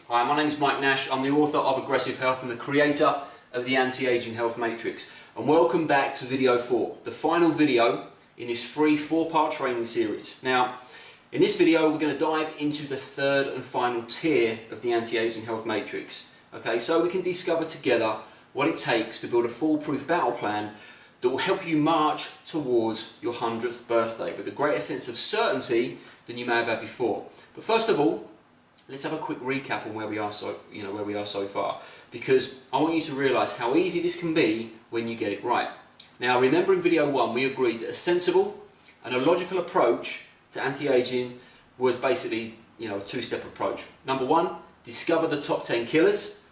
Hi, my name is Mike Nash. I'm the author of Aggressive Health and the creator of the Anti-Aging Health Matrix. And welcome back to video 4, the final video in this free 4-part training series. Now, in this video we're going to dive into the third and final tier of the Anti-Aging Health Matrix. Okay, so we can discover together what it takes to build a foolproof battle plan that will help you march towards your 100th birthday with a greater sense of certainty than you may have had before. But first of all, let's have a quick recap on where we are so far, because I want you to realise how easy this can be when you get it right. Now, remember in video 1 we agreed that a sensible and a logical approach to anti-aging was basically a two-step approach. Number 1, discover the top 10 killers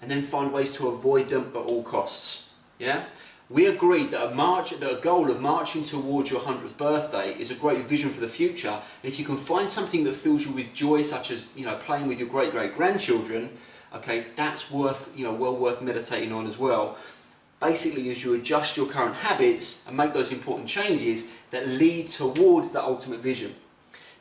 and then find ways to avoid them at all costs. Yeah? We agreed that a goal of marching towards your 100th birthday is a great vision for the future. And if you can find something that fills you with joy, such as playing with your great-great-grandchildren, okay, that's well worth meditating on as well. Basically, as you adjust your current habits and make those important changes that lead towards that ultimate vision.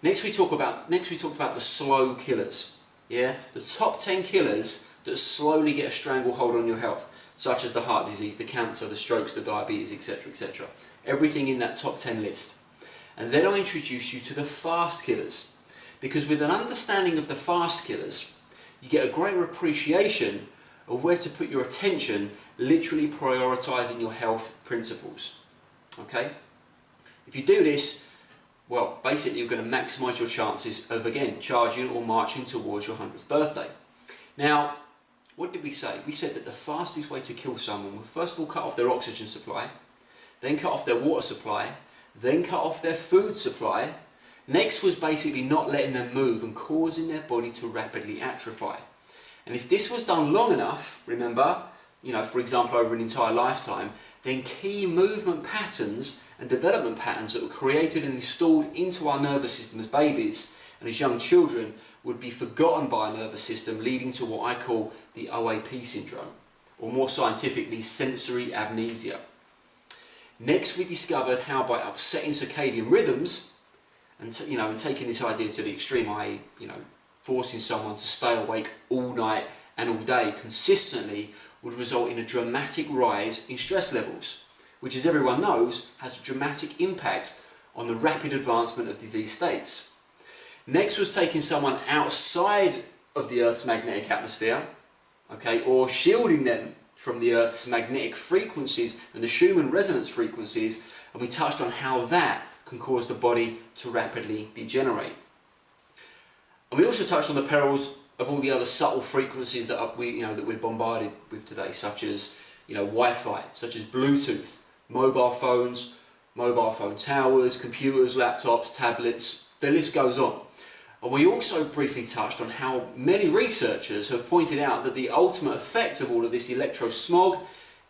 Next we talked about the slow killers. Yeah, the top 10 killers that slowly get a stranglehold on your health, such as the heart disease, the cancer, the strokes, the diabetes, etc., etc. Everything in that top 10 list. And then I introduce you to the fast killers, because with an understanding of the fast killers, you get a greater appreciation of where to put your attention, literally prioritising your health principles. Okay? If you do this, well, basically you're going to maximise your chances of, again, charging or marching towards your 100th birthday. Now, what did we say? We said that the fastest way to kill someone would first of all cut off their oxygen supply, then cut off their water supply, then cut off their food supply. Next was basically not letting them move and causing their body to rapidly atrophy. And if this was done long enough, remember, for example over an entire lifetime, then key movement patterns and development patterns that were created and installed into our nervous system as babies and as young children would be forgotten by a nervous system, leading to what I call the OAP syndrome, or more scientifically, sensory amnesia. Next, we discovered how by upsetting circadian rhythms and taking this idea to the extreme, i.e., forcing someone to stay awake all night and all day consistently would result in a dramatic rise in stress levels, which, as everyone knows, has a dramatic impact on the rapid advancement of disease states. Next was taking someone outside of the Earth's magnetic atmosphere, okay, or shielding them from the Earth's magnetic frequencies and the Schumann resonance frequencies, and we touched on how that can cause the body to rapidly degenerate. And we also touched on the perils of all the other subtle frequencies that we're bombarded with today, such as Wi-Fi, such as Bluetooth, mobile phones, mobile phone towers, computers, laptops, tablets, the list goes on. And we also briefly touched on how many researchers have pointed out that the ultimate effect of all of this electrosmog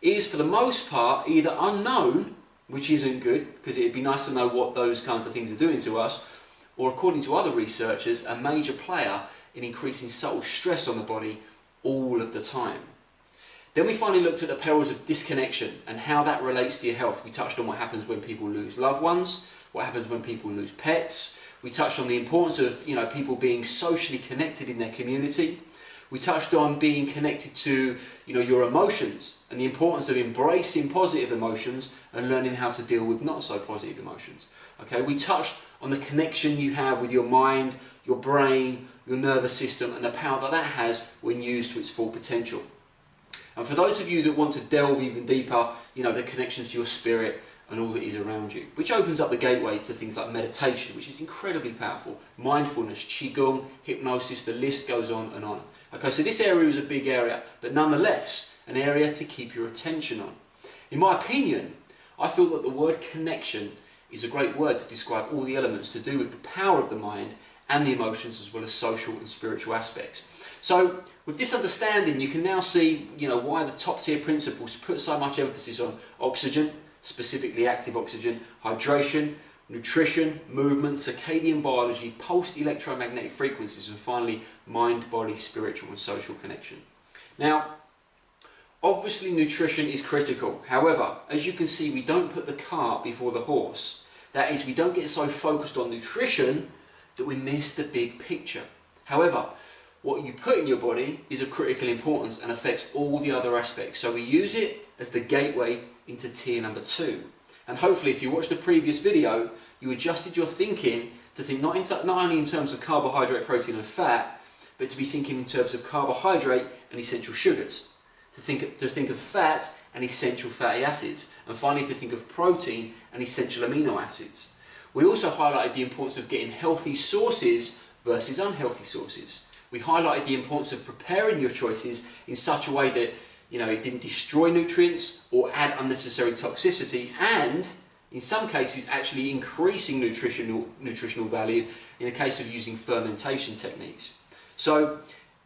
is, for the most part, either unknown, which isn't good, because it'd be nice to know what those kinds of things are doing to us, or, according to other researchers, a major player in increasing subtle stress on the body all of the time. Then we finally looked at the perils of disconnection and how that relates to your health. We touched on what happens when people lose loved ones, what happens when people lose pets. We touched on the importance of people being socially connected in their community. We touched on being connected to your emotions and the importance of embracing positive emotions and learning how to deal with not so positive emotions. Okay, we touched on the connection you have with your mind, your brain, your nervous system, and the power that has when used to its full potential. And for those of you that want to delve even deeper, the connections to your spirit and all that is around you, which opens up the gateway to things like meditation, which is incredibly powerful, mindfulness, qigong, hypnosis, the list goes on and on. Okay, so this area is a big area, but nonetheless an area to keep your attention on. In my opinion, I feel that the word connection is a great word to describe all the elements to do with the power of the mind and the emotions, as well as social and spiritual aspects. So with this understanding, you can now see why the top tier principles put so much emphasis on oxygen, specifically active oxygen, hydration, nutrition, movement, circadian biology, pulsed electromagnetic frequencies, and finally mind, body, spiritual and social connection. Now, obviously nutrition is critical. However, as you can see, we don't put the cart before the horse. That is, we don't get so focused on nutrition that we miss the big picture. However, what you put in your body is of critical importance and affects all the other aspects. So we use it as the gateway into tier number 2. And hopefully if you watched the previous video, you adjusted your thinking to think not only in terms of carbohydrate, protein and fat, but to be thinking in terms of carbohydrate and essential sugars. To think of fat and essential fatty acids. And finally to think of protein and essential amino acids. We also highlighted the importance of getting healthy sources versus unhealthy sources. We highlighted the importance of preparing your choices in such a way that it didn't destroy nutrients or add unnecessary toxicity, and in some cases actually increasing nutritional value in the case of using fermentation techniques. So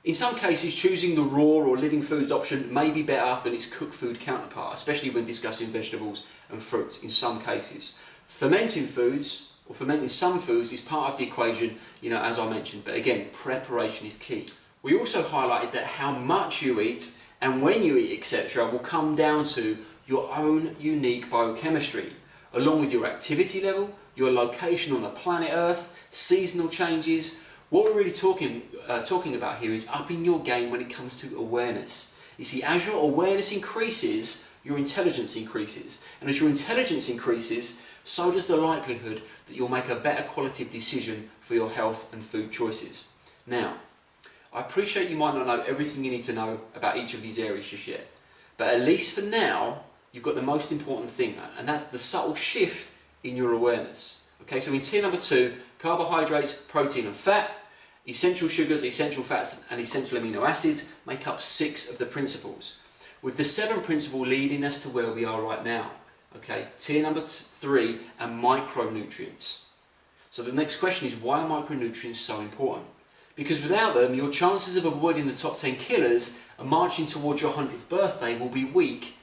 in some cases choosing the raw or living foods option may be better than its cooked food counterpart, especially when discussing vegetables and fruits in some cases. Fermenting foods or fermenting some foods is part of the equation, as I mentioned, but again, preparation is key. We also highlighted that how much you eat and when you eat, etc., will come down to your own unique biochemistry, along with your activity level, your location on the planet Earth, seasonal changes. What we're really talking about here is upping your game when it comes to awareness. You see, as your awareness increases, your intelligence increases. And as your intelligence increases, so does the likelihood that you'll make a better quality of decision for your health and food choices. Now, I appreciate you might not know everything you need to know about each of these areas just yet, but at least for now, you've got the most important thing, and that's the subtle shift in your awareness. Okay, so in tier number 2, carbohydrates, protein and fat, essential sugars, essential fats and essential amino acids make up 6 of the principles, with the 7th principle leading us to where we are right now. Okay, tier number 3 and micronutrients. So the next question is, why are micronutrients so important? Because without them, your chances of avoiding the top 10 killers and marching towards your 100th birthday will be weak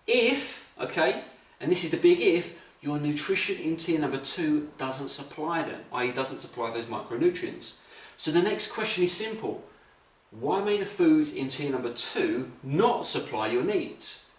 if, okay, and this is the big if, your nutrition in tier number 2 doesn't supply them, i.e. doesn't supply those micronutrients. So the next question is simple. Why may the foods in tier number 2 not supply your needs?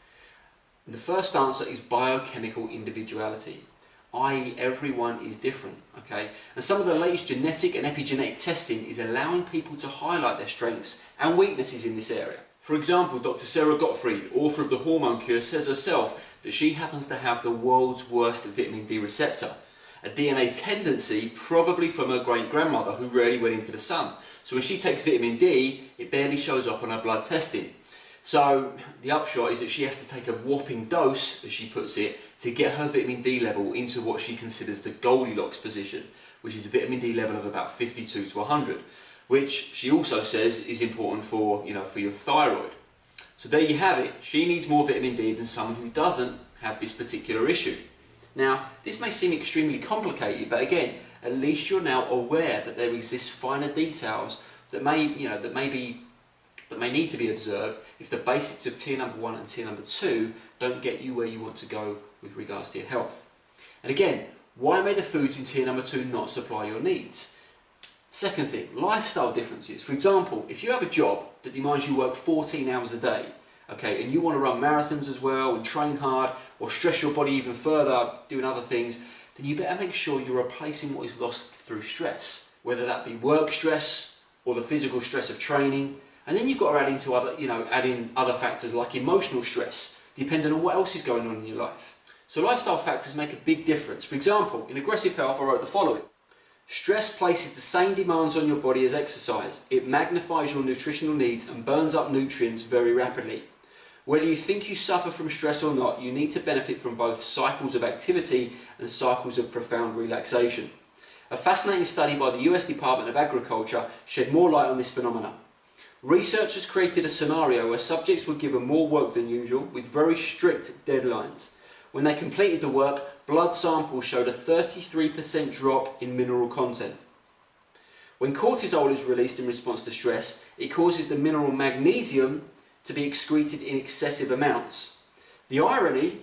And the first answer is biochemical individuality, i.e. everyone is different, okay? And some of the latest genetic and epigenetic testing is allowing people to highlight their strengths and weaknesses in this area. For example, Dr. Sarah Gottfried, author of The Hormone Cure, says herself that she happens to have the world's worst vitamin D receptor, a DNA tendency probably from her great-grandmother who rarely went into the sun. So when she takes vitamin D, it barely shows up on her blood testing. So the upshot is that she has to take a whopping dose, as she puts it, to get her vitamin D level into what she considers the Goldilocks position, which is a vitamin D level of about 52 to 100, which she also says is important for, for your thyroid. So there you have it. She needs more vitamin D than someone who doesn't have this particular issue. Now, this may seem extremely complicated, but again, at least you're now aware that there exist finer details that may need to be observed if the basics of tier number 1 and tier number 2 don't get you where you want to go with regards to your health. And again, why may the foods in tier number 2 not supply your needs? Second thing, lifestyle differences. For example, if you have a job that demands you work 14 hours a day, okay, and you want to run marathons as well and train hard or stress your body even further doing other things, then you better make sure you're replacing what is lost through stress, whether that be work stress or the physical stress of training. And then you've got to add in other factors like emotional stress, depending on what else is going on in your life. So lifestyle factors make a big difference. For example, in Aggressive Health, I wrote the following. Stress places the same demands on your body as exercise. It magnifies your nutritional needs and burns up nutrients very rapidly. Whether you think you suffer from stress or not, you need to benefit from both cycles of activity and cycles of profound relaxation. A fascinating study by the US Department of Agriculture shed more light on this phenomenon. Researchers created a scenario where subjects were given more work than usual with very strict deadlines. When they completed the work, blood samples showed a 33% drop in mineral content. When cortisol is released in response to stress, it causes the mineral magnesium to be excreted in excessive amounts. The irony,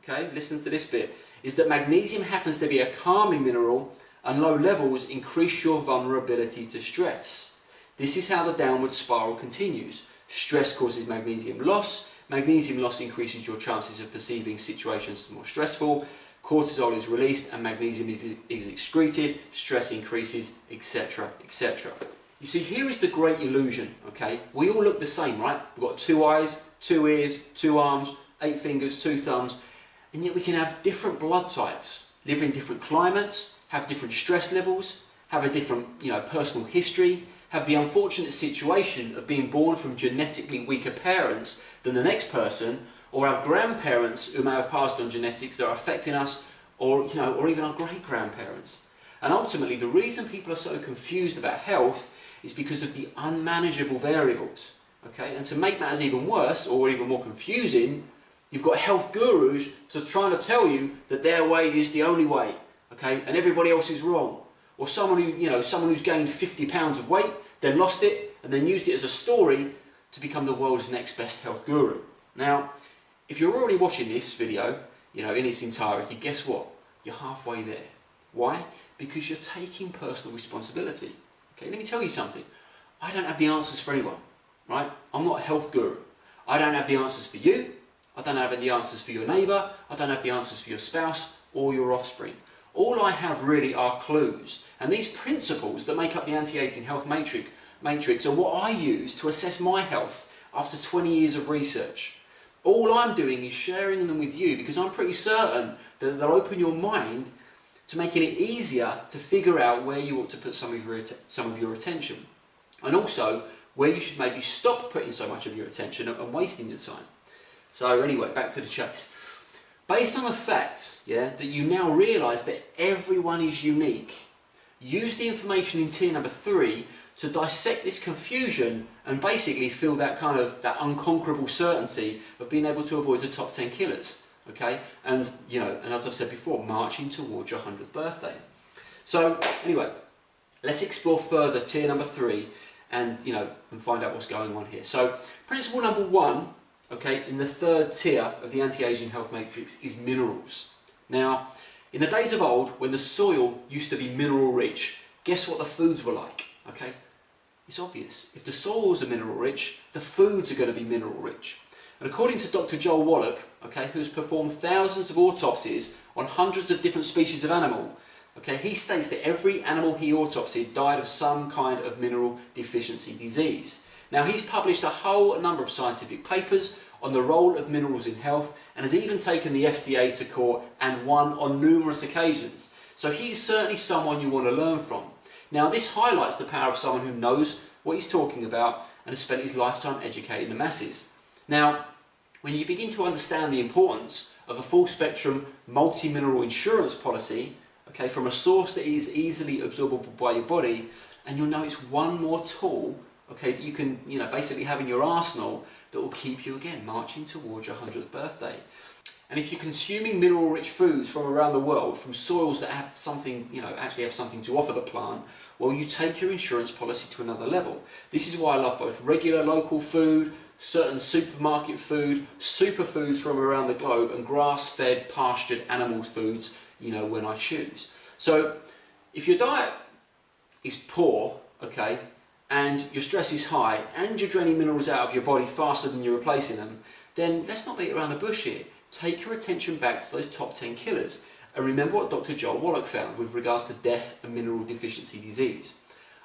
okay, listen to this bit, is that magnesium happens to be a calming mineral and low levels increase your vulnerability to stress. This is how the downward spiral continues. Stress causes magnesium loss increases your chances of perceiving situations as more stressful, cortisol is released and magnesium is excreted, stress increases, etc., etc. You see, here is the great illusion, okay? We all look the same, right? We've got 2 eyes, 2 ears, 2 arms, 8 fingers, 2 thumbs, and yet we can have different blood types, live in different climates, have different stress levels, have a different, personal history, have the unfortunate situation of being born from genetically weaker parents than the next person, or have grandparents who may have passed on genetics that are affecting us, or even our great-grandparents. And ultimately, the reason people are so confused about health is because of the unmanageable variables. Okay, and to make matters even worse, or even more confusing, you've got health gurus trying to tell you that their way is the only way, okay, and everybody else is wrong. Or someone who's gained 50 pounds of weight, then lost it, and then used it as a story to become the world's next best health guru. Now, if you're already watching this video, in its entirety, guess what? You're halfway there. Why? Because you're taking personal responsibility. Okay, let me tell you something. I don't have the answers for anyone, right? I'm not a health guru. I don't have the answers for you. I don't have the answers for your neighbour. I don't have the answers for your spouse or your offspring. All I have really are clues, and these principles that make up the anti-aging health matrix are what I use to assess my health after 20 years of research. All I'm doing is sharing them with you because I'm pretty certain that they'll open your mind to making it easier to figure out where you ought to put some of your attention, and also where you should maybe stop putting so much of your attention and wasting your time. So anyway, back to the chase. Based on the fact, that you now realise that everyone is unique, use the information in tier number 3 to dissect this confusion and basically feel that unconquerable certainty of being able to avoid the top 10 killers. Okay, and as I've said before, marching towards your 100th birthday. So anyway, let's explore further tier number 3 and find out what's going on here. So principle number 1, okay, in the 3rd tier of the anti-aging health matrix is minerals. Now, in the days of old, when the soil used to be mineral rich, guess what the foods were like? Okay, it's obvious. If the soils are mineral rich, the foods are going to be mineral rich. And according to Dr. Joel Wallach, okay, who's performed thousands of autopsies on hundreds of different species of animal, okay, he states that every animal he autopsied died of some kind of mineral deficiency disease. Now, he's published a whole number of scientific papers on the role of minerals in health and has even taken the FDA to court and won on numerous occasions. So he's certainly someone you want to learn from. Now, this highlights the power of someone who knows what he's talking about and has spent his lifetime educating the masses. Now, when you begin to understand the importance of a full spectrum multi-mineral insurance policy, okay, from a source that is easily absorbable by your body, and you'll know it's one more tool, okay, that you can basically have in your arsenal that will keep you again marching towards your 100th birthday. And if you're consuming mineral rich foods from around the world, from soils that have something, actually have something to offer the plant, well, you take your insurance policy to another level. This is why I love both regular local food, certain supermarket food, superfoods from around the globe, and grass-fed, pastured animal foods, when I choose. So if your diet is poor, okay, and your stress is high, and you're draining minerals out of your body faster than you're replacing them, then let's not beat around the bush here. Take your attention back to those top 10 killers, and remember what Dr. Joel Wallach found with regards to death and mineral deficiency disease.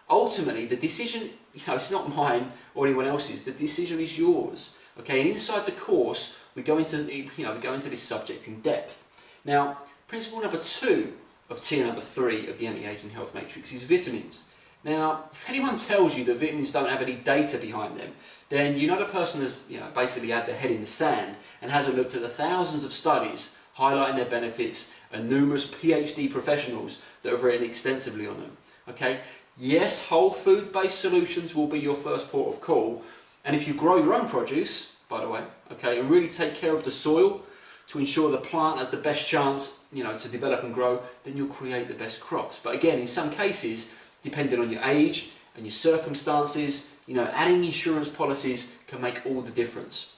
Ultimately, the decision, it's not mine or anyone else's. The decision is yours. Okay, and inside the course, we go into this subject in depth. Now, principle number 2 of tier number 3 of the anti-aging health matrix is vitamins. Now, if anyone tells you that vitamins don't have any data behind them, then the person has basically had their head in the sand and hasn't looked at the thousands of studies highlighting their benefits and numerous PhD professionals that have written extensively on them. Okay. Yes, whole food-based solutions will be your first port of call, and if you grow your own produce, by the way, okay, and really take care of the soil to ensure the plant has the best chance, to develop and grow, then you'll create the best crops. But again, in some cases, depending on your age and your circumstances, adding insurance policies can make all the difference.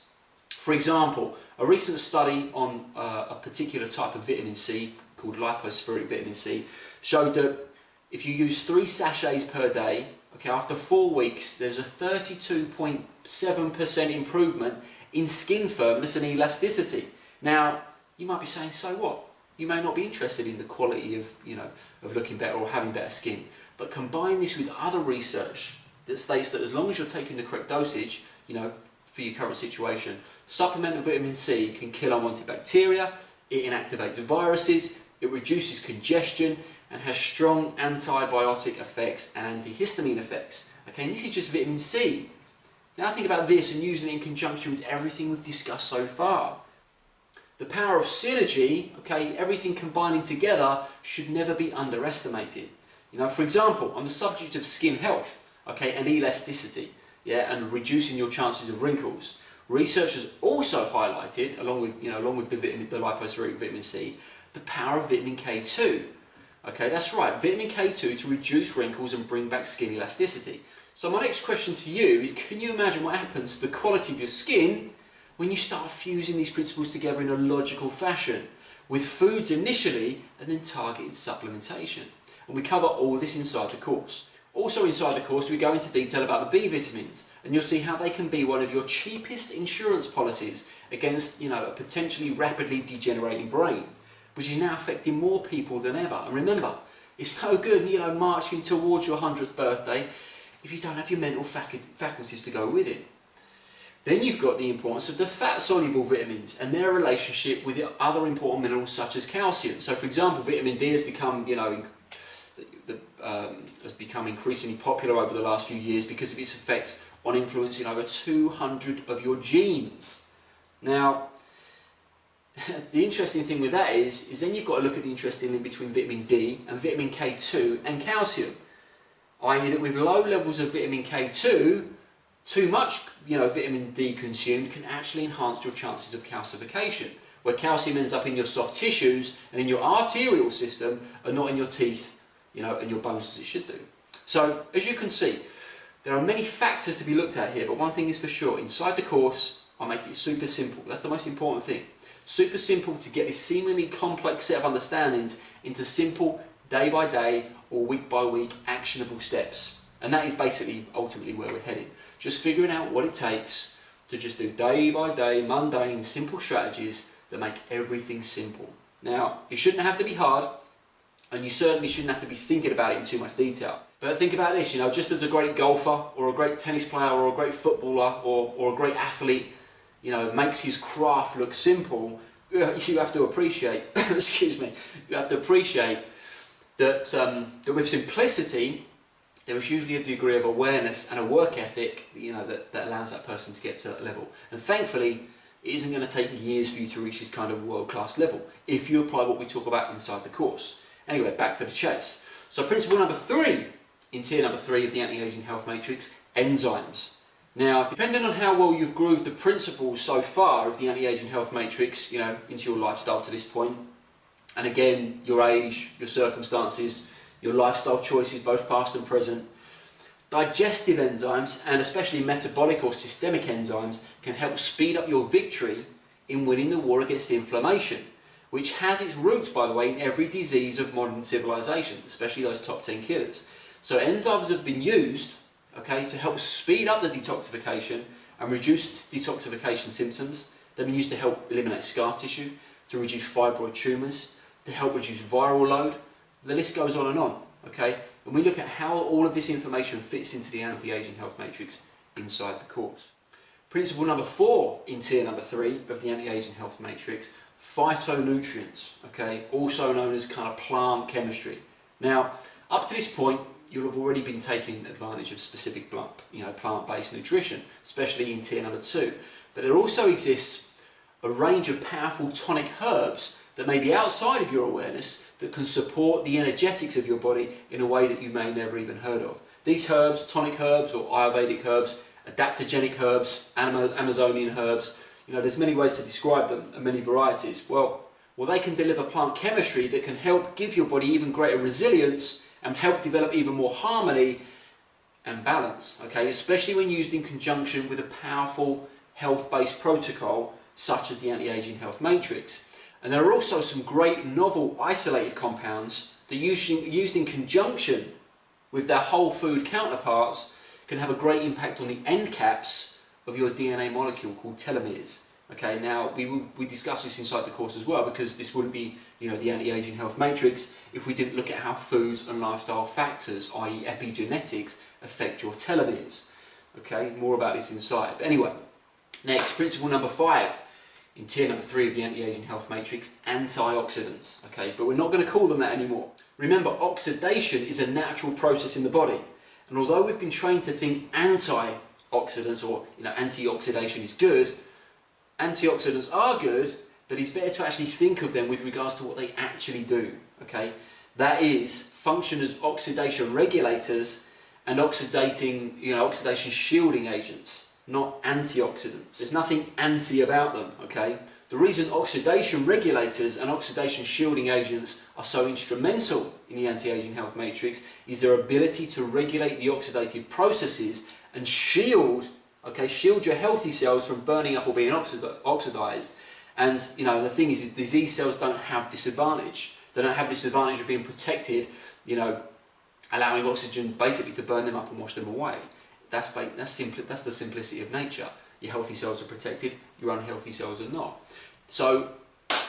For example, a recent study on a particular type of vitamin C called lipospheric vitamin C showed that if you use 3 sachets per day, okay, after 4 weeks, there's a 32.7% improvement in skin firmness and elasticity. Now, you might be saying, so what? You may not be interested in the quality of, of looking better or having better skin, but combine this with other research that states that as long as you're taking the correct dosage, for your current situation, supplement with vitamin C can kill unwanted bacteria, it inactivates viruses, it reduces congestion, and has strong antibiotic effects and antihistamine effects. Okay, and this is just vitamin C. Now think about this and using it in conjunction with everything we've discussed so far. The power of synergy, okay, everything combining together, should never be underestimated. For example, on the subject of skin health, okay, and elasticity, and reducing your chances of wrinkles, researchers also highlighted, along with the lipospheric vitamin C, the power of vitamin K2. Okay, that's right, vitamin K2 to reduce wrinkles and bring back skin elasticity. So my next question to you is, can you imagine what happens to the quality of your skin when you start fusing these principles together in a logical fashion, with foods initially and then targeted supplementation? And we cover all this inside the course. Also inside the course we go into detail about the B vitamins, and you'll see how they can be one of your cheapest insurance policies against a potentially rapidly degenerating brain, which is now affecting more people than ever. And remember, it's no good marching towards your 100th birthday if you don't have your mental faculties to go with it. Then you've got the importance of the fat-soluble vitamins and their relationship with the other important minerals such as calcium. So for example, vitamin D has become increasingly popular over the last few years because of its effects on influencing over 200 of your genes. Now, the interesting thing with that is then you've got to look at the interesting link between vitamin D and vitamin K2 and calcium. I.e. that with low levels of vitamin K2, too much vitamin D consumed can actually enhance your chances of calcification, where calcium ends up in your soft tissues and in your arterial system and not in your teeth and your bones as it should do. So, as you can see, there are many factors to be looked at here, but one thing is for sure, inside the course, I'll make it super simple. That's the most important thing. Super simple to get this seemingly complex set of understandings into simple, day by day or week by week actionable steps. And that is basically ultimately where we're heading. Just figuring out what it takes to just do day by day, mundane, simple strategies that make everything simple. Now, it shouldn't have to be hard, and you certainly shouldn't have to be thinking about it in too much detail. But think about this, just as a great golfer or a great tennis player or a great footballer or a great athlete, makes his craft look simple, you have to appreciate, excuse me, you have to appreciate that, that with simplicity, there is usually a degree of awareness and a work ethic, that allows that person to get to that level. And thankfully, it isn't going to take years for you to reach this kind of world-class level if you apply what we talk about inside the course. Anyway, back to the chase. So principle number 3 in tier number 3 of the anti-aging health matrix, enzymes. Now, depending on how well you've grooved the principles so far of the anti-aging health matrix, into your lifestyle to this point, and again, your age, your circumstances, your lifestyle choices, both past and present, digestive enzymes, and especially metabolic or systemic enzymes, can help speed up your victory in winning the war against inflammation, which has its roots, by the way, in every disease of modern civilization, especially those top 10 killers. So enzymes have been used, to help speed up the detoxification and reduce detoxification symptoms. They've been used to help eliminate scar tissue, to reduce fibroid tumours, to help reduce viral load. The list goes on and on, And we look at how all of this information fits into the anti-aging health matrix inside the course. Principle number 4 in tier number 3 of the anti-aging health matrix, phytonutrients, also known as kind of plant chemistry. Now, up to this point, you'll have already been taking advantage of specific plant-based nutrition, especially in tier number 2. But there also exists a range of powerful tonic herbs that may be outside of your awareness that can support the energetics of your body in a way that you may never even heard of. These herbs, tonic herbs or Ayurvedic herbs, adaptogenic herbs, Amazonian herbs, there's many ways to describe them and many varieties. Well, they can deliver plant chemistry that can help give your body even greater resilience and help develop even more harmony and balance, especially when used in conjunction with a powerful health-based protocol such as the anti-aging health matrix. And there are also some great novel isolated compounds that used in conjunction with their whole food counterparts can have a great impact on the end caps of your DNA molecule called telomeres. Now we discuss this inside the course as well, because this wouldn't be the anti-aging health matrix if we didn't look at how foods and lifestyle factors, i.e. epigenetics, affect your telomeres. Okay, more about this inside. But anyway, next, principle number 5 in tier number 3 of the anti-aging health matrix, antioxidants. Okay, but we're not going to call them that anymore. Remember, oxidation is a natural process in the body, and although we've been trained to think antioxidants or antioxidation is good, antioxidants are good, but it's better to actually think of them with regards to what they actually do. Okay, that is, function as oxidation regulators and oxidation shielding agents, not antioxidants. There's nothing anti about them. Okay, the reason oxidation regulators and oxidation shielding agents are so instrumental in the anti-aging health matrix is their ability to regulate the oxidative processes and shield your healthy cells from burning up or being oxidized. And the thing is disease cells don't have this advantage. They don't have this advantage of being protected, allowing oxygen basically to burn them up and wash them away. That's the simplicity of nature. Your healthy cells are protected, your unhealthy cells are not. So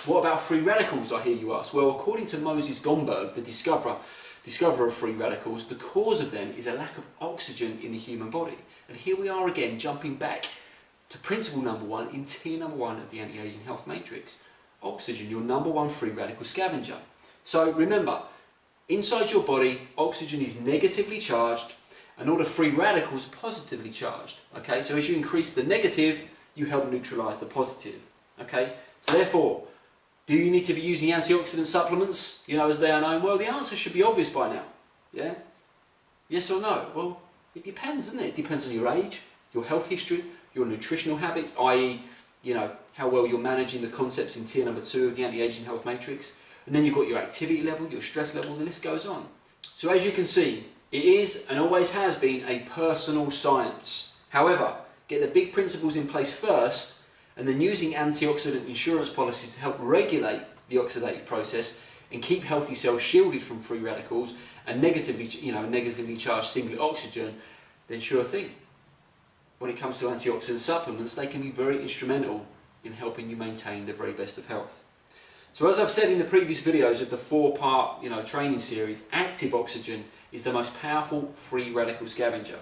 what about free radicals, I hear you ask? Well, according to Moses Gomberg, the discoverer of free radicals, the cause of them is a lack of oxygen in the human body. And here we are again, jumping back to principle number 1 in tier number 1 of the anti-aging health matrix. Oxygen, your number 1 free radical scavenger. So remember, inside your body, oxygen is negatively charged and all the free radicals positively charged. Okay, so as you increase the negative, you help neutralize the positive. Okay, so therefore, do you need to be using antioxidant supplements, as they are known? Well, the answer should be obvious by now. Yeah? Yes or no? Well, it depends, doesn't it? It depends on your age, your health history, your nutritional habits, i.e., how well you're managing the concepts in tier number 2 of the anti-aging health matrix. And then you've got your activity level, your stress level, the list goes on. So as you can see, it is and always has been a personal science. However, get the big principles in place first, and then using antioxidant insurance policies to help regulate the oxidative process and keep healthy cells shielded from free radicals and negatively charged singlet oxygen, then sure thing. When it comes to antioxidant supplements, they can be very instrumental in helping you maintain the very best of health. So as I've said in the previous videos of the 4-part training series, active oxygen is the most powerful free radical scavenger.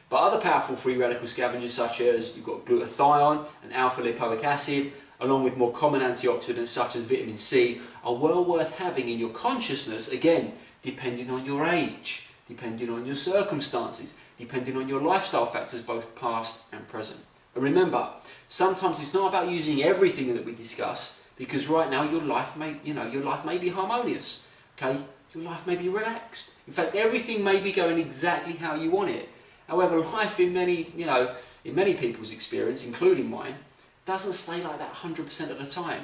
But other powerful free radical scavengers, such as you've got glutathione and alpha lipoic acid, along with more common antioxidants such as vitamin C, are well worth having in your consciousness, again, depending on your age, depending on your circumstances, depending on your lifestyle factors, both past and present. And remember, sometimes it's not about using everything that we discuss, because right now your life may be harmonious. Okay, your life may be relaxed. In fact, everything may be going exactly how you want it. However, life in many people's experience, including mine, doesn't stay like that 100% of the time.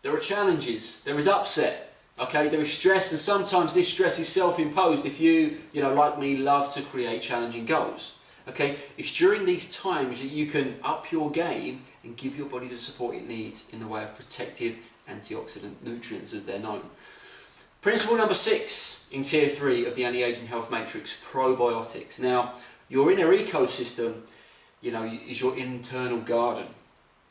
There are challenges, there is upset, okay, there is stress, and sometimes this stress is self-imposed if you, like me, love to create challenging goals. Okay, it's during these times that you can up your game and give your body the support it needs in the way of protective antioxidant nutrients, as they're known. Principle number 6 in tier 3 of the anti-aging health matrix, probiotics. Now, your inner ecosystem, is your internal garden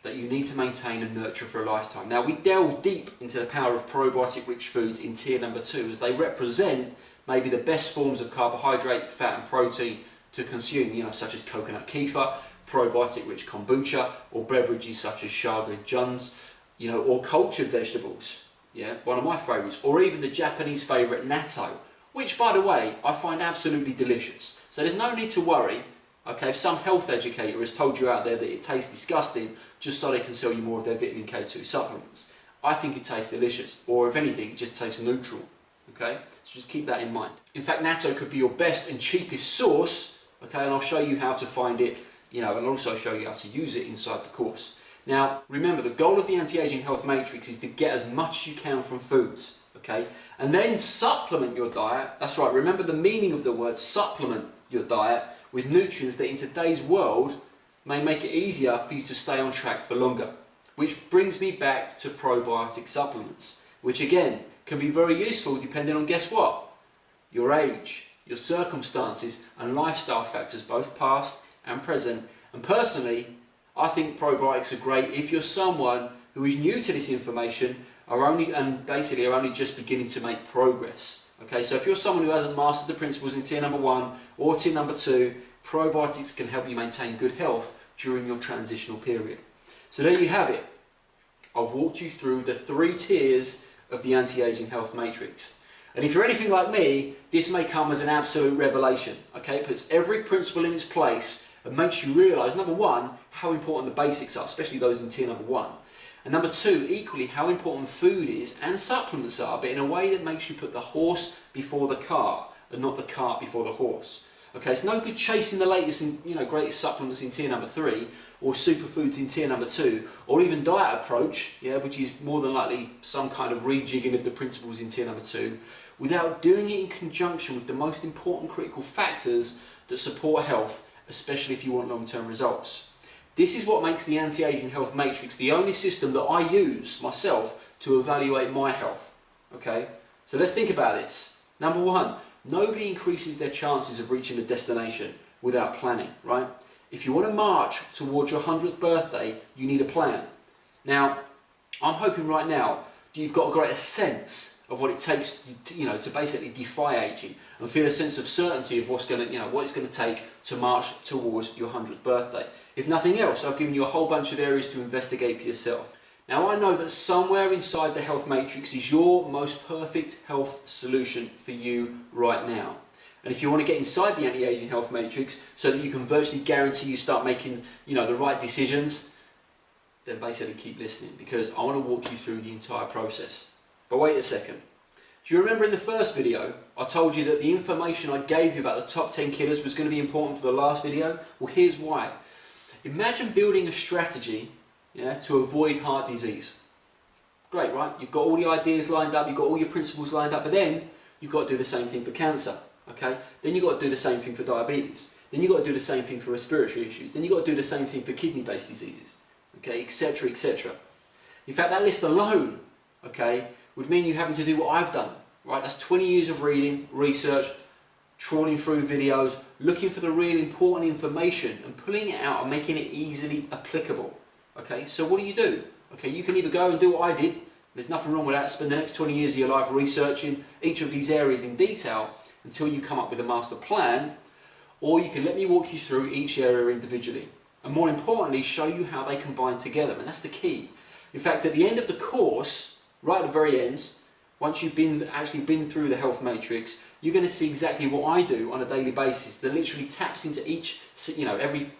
that you need to maintain and nurture for a lifetime. Now, we delve deep into the power of probiotic-rich foods in tier number 2, as they represent maybe the best forms of carbohydrate, fat and protein to consume, such as coconut kefir, probiotic-rich kombucha, or beverages such as Shaga Juns, or cultured vegetables. Yeah, one of my favourites, or even the Japanese favourite natto, which, by the way, I find absolutely delicious. So there's no need to worry, okay, if some health educator has told you out there that it tastes disgusting just so they can sell you more of their vitamin K2 supplements. I think it tastes delicious, or if anything, it just tastes neutral, okay? So just keep that in mind. In fact, natto could be your best and cheapest source, okay, and I'll show you how to find it, and also show you how to use it inside the course. Now, remember, the goal of the anti-aging health matrix is to get as much as you can from foods, okay? And then supplement your diet. That's right, remember the meaning of the word supplement your diet with nutrients that in today's world may make it easier for you to stay on track for longer. Which brings me back to probiotic supplements, which again can be very useful depending on, guess what? Your age, your circumstances and lifestyle factors, both past and present. And personally, I think probiotics are great if you're someone who is new to this information, are only just beginning to make progress. Okay, so if you're someone who hasn't mastered the principles in tier number 1 or tier number 2, probiotics can help you maintain good health during your transitional period. So there you have it. I've walked you through the 3 tiers of the anti-aging health matrix. And if you're anything like me, this may come as an absolute revelation. Okay, it puts every principle in its place and makes you realise, number 1, how important the basics are, especially those in tier number 1. And number 2, equally, how important food is and supplements are, but in a way that makes you put the horse before the cart and not the cart before the horse. Okay, it's no good chasing the latest and greatest supplements in tier number 3 or superfoods in tier number 2 or even diet approach, which is more than likely some kind of rejigging of the principles in tier number 2, without doing it in conjunction with the most important critical factors that support health, especially if you want long-term results. This is what makes the anti-aging health matrix the only system that I use myself to evaluate my health. Okay, so let's think about this. Number 1, nobody increases their chances of reaching a destination without planning, right? If you want to march towards your 100th birthday, you need a plan. Now, I'm hoping right now that you've got a greater sense of what it takes to basically defy aging and feel a sense of certainty of what it's going to take to march towards your 100th birthday. If nothing else, I've given you a whole bunch of areas to investigate for yourself. Now, I know that somewhere inside the health matrix is your most perfect health solution for you right now. And if you want to get inside the anti-aging health matrix so that you can virtually guarantee you start making the right decisions, then basically keep listening, because I want to walk you through the entire process. But wait a second. Do you remember in the first video I told you that the information I gave you about the top 10 killers was going to be important for the last video? Well, here's why. Imagine building a strategy to avoid heart disease. Great, right? You've got all the ideas lined up, you've got all your principles lined up, but then you've got to do the same thing for cancer. Okay? Then you've got to do the same thing for diabetes. Then you've got to do the same thing for respiratory issues. Then you've got to do the same thing for kidney-based diseases. Okay, etc., etc. In fact, that list alone, okay, would mean you having to do what I've done, right? That's 20 years of reading, research, trawling through videos, looking for the real important information and pulling it out and making it easily applicable. Okay, so what do? Okay, you can either go and do what I did, there's nothing wrong with that, spend the next 20 years of your life researching each of these areas in detail until you come up with a master plan, or you can let me walk you through each area individually. And more importantly, show you how they combine together, and that's the key. In fact, at the end of the course, right at the very end, once you've actually been through the health matrix, you're going to see exactly what I do on a daily basis that literally taps into each,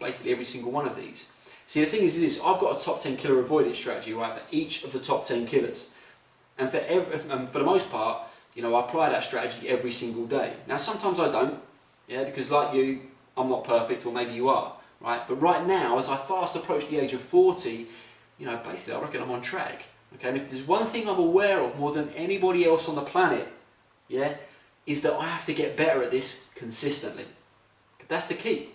basically every single one of these. See, the thing is this, I've got a top 10 killer avoidance strategy, right, for each of the top 10 killers. And for the most part, I apply that strategy every single day. Now, sometimes I don't, because like you, I'm not perfect, or maybe you are. Right? But right now, as I fast approach the age of 40, basically I reckon I'm on track. Okay? And if there's one thing I'm aware of more than anybody else on the planet, is that I have to get better at this consistently. That's the key.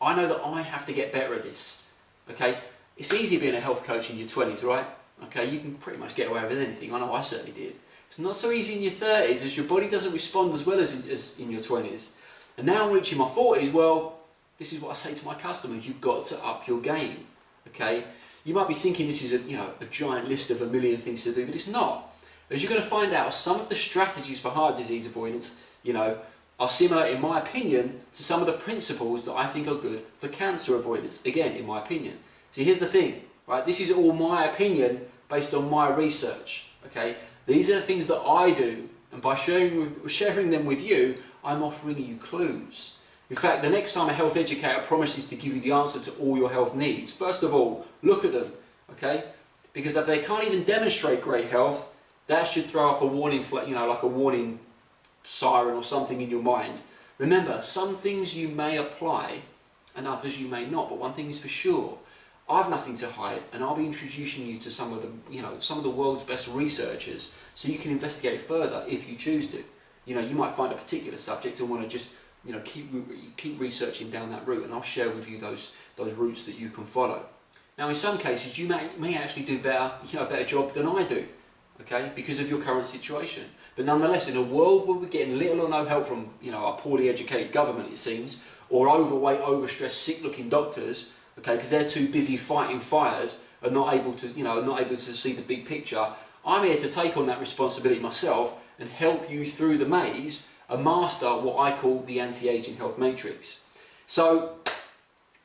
I know that I have to get better at this. Okay? It's easy being a health coach in your 20s, right? Okay, you can pretty much get away with anything. I know I certainly did. It's not so easy in your 30s as your body doesn't respond as well as in your 20s. And now I'm reaching my 40s, well, this is what I say to my customers, you've got to up your game, okay? You might be thinking this is a giant list of a million things to do, but it's not. As you're going to find out, some of the strategies for heart disease avoidance, are similar, in my opinion, to some of the principles that I think are good for cancer avoidance, again, in my opinion. See, here's the thing, right? This is all my opinion based on my research, okay? These are the things that I do, and by sharing them with you, I'm offering you clues. In fact, the next time a health educator promises to give you the answer to all your health needs, first of all, look at them, okay? Because if they can't even demonstrate great health, that should throw up a warning, like a warning siren or something in your mind. Remember, some things you may apply and others you may not, but one thing is for sure, I've nothing to hide, and I'll be introducing you to some of the world's best researchers, so you can investigate further if you choose to. You might find a particular subject and want to just keep researching down that route, and I'll share with you those routes that you can follow. Now, in some cases, you may actually do a better job than I do, okay, because of your current situation. But nonetheless, in a world where we're getting little or no help from our poorly educated government, it seems, or overweight, overstressed, sick-looking doctors, okay, because they're too busy fighting fires and not able to see the big picture, I'm here to take on that responsibility myself and help you through the maze and master what I call the anti-aging health matrix. So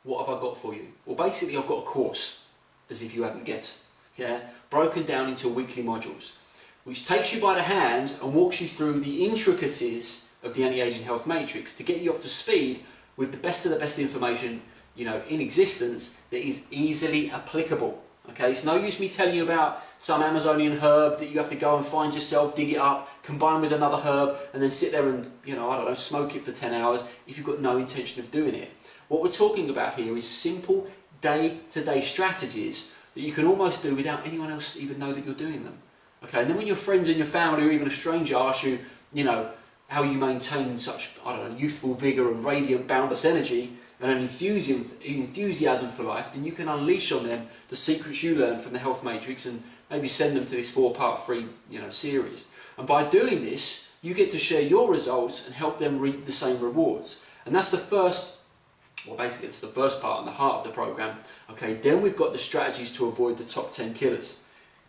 what have I got for you? Well, basically I've got a course, as if you haven't guessed, yeah, broken down into weekly modules, which takes you by the hand and walks you through the intricacies of the anti-aging health matrix to get you up to speed with the best of the best information, you know, in existence that is easily applicable. Okay, it's no use me telling you about some Amazonian herb that you have to go and find yourself, dig it up, combine with another herb, and then sit there and, you know, I don't know, smoke it for 10 hours if you've got no intention of doing it. What we're talking about here is simple day-to-day strategies that you can almost do without anyone else even know that you're doing them. Okay, and then when your friends and your family or even a stranger asks you, you know, how you maintain such, I don't know, youthful vigour and radiant, boundless energy and an enthusiasm for life, then you can unleash on them the secrets you learn from the Health Matrix and maybe send them to this 4-part free, you know, series. And by doing this, you get to share your results and help them reap the same rewards. And that's the first, well, basically it's the first part and the heart of the program. Okay, then we've got the strategies to avoid the top 10 killers.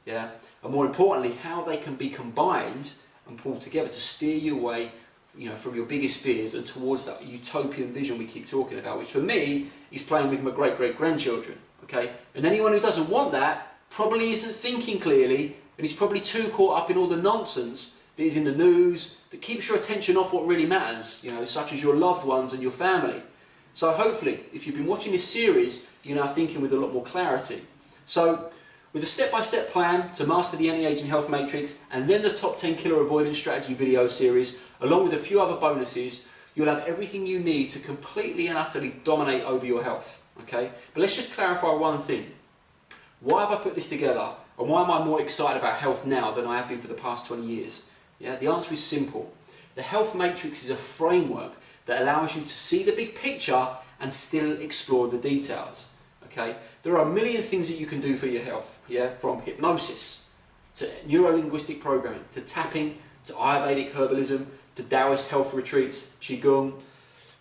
Yeah, and more importantly, how they can be combined and pulled together to steer you away, you know, from your biggest fears and towards that utopian vision we keep talking about, which for me is playing with my great-great-grandchildren. Okay, and anyone who doesn't want that probably isn't thinking clearly, and is probably too caught up in all the nonsense that is in the news that keeps your attention off what really matters, you know, such as your loved ones and your family. So hopefully, if you've been watching this series, you're now thinking with a lot more clarity. So, with a step-by-step plan to master the anti-aging health matrix and then the top 10 killer avoidance strategy video series, along with a few other bonuses, you'll have everything you need to completely and utterly dominate over your health. Okay? But let's just clarify one thing. Why have I put this together and why am I more excited about health now than I have been for the past 20 years? Yeah, the answer is simple. The health matrix is a framework that allows you to see the big picture and still explore the details. Okay? There are a million things that you can do for your health, yeah? From hypnosis, to neuro-linguistic programming, to tapping, to Ayurvedic herbalism, to Taoist health retreats, Qigong,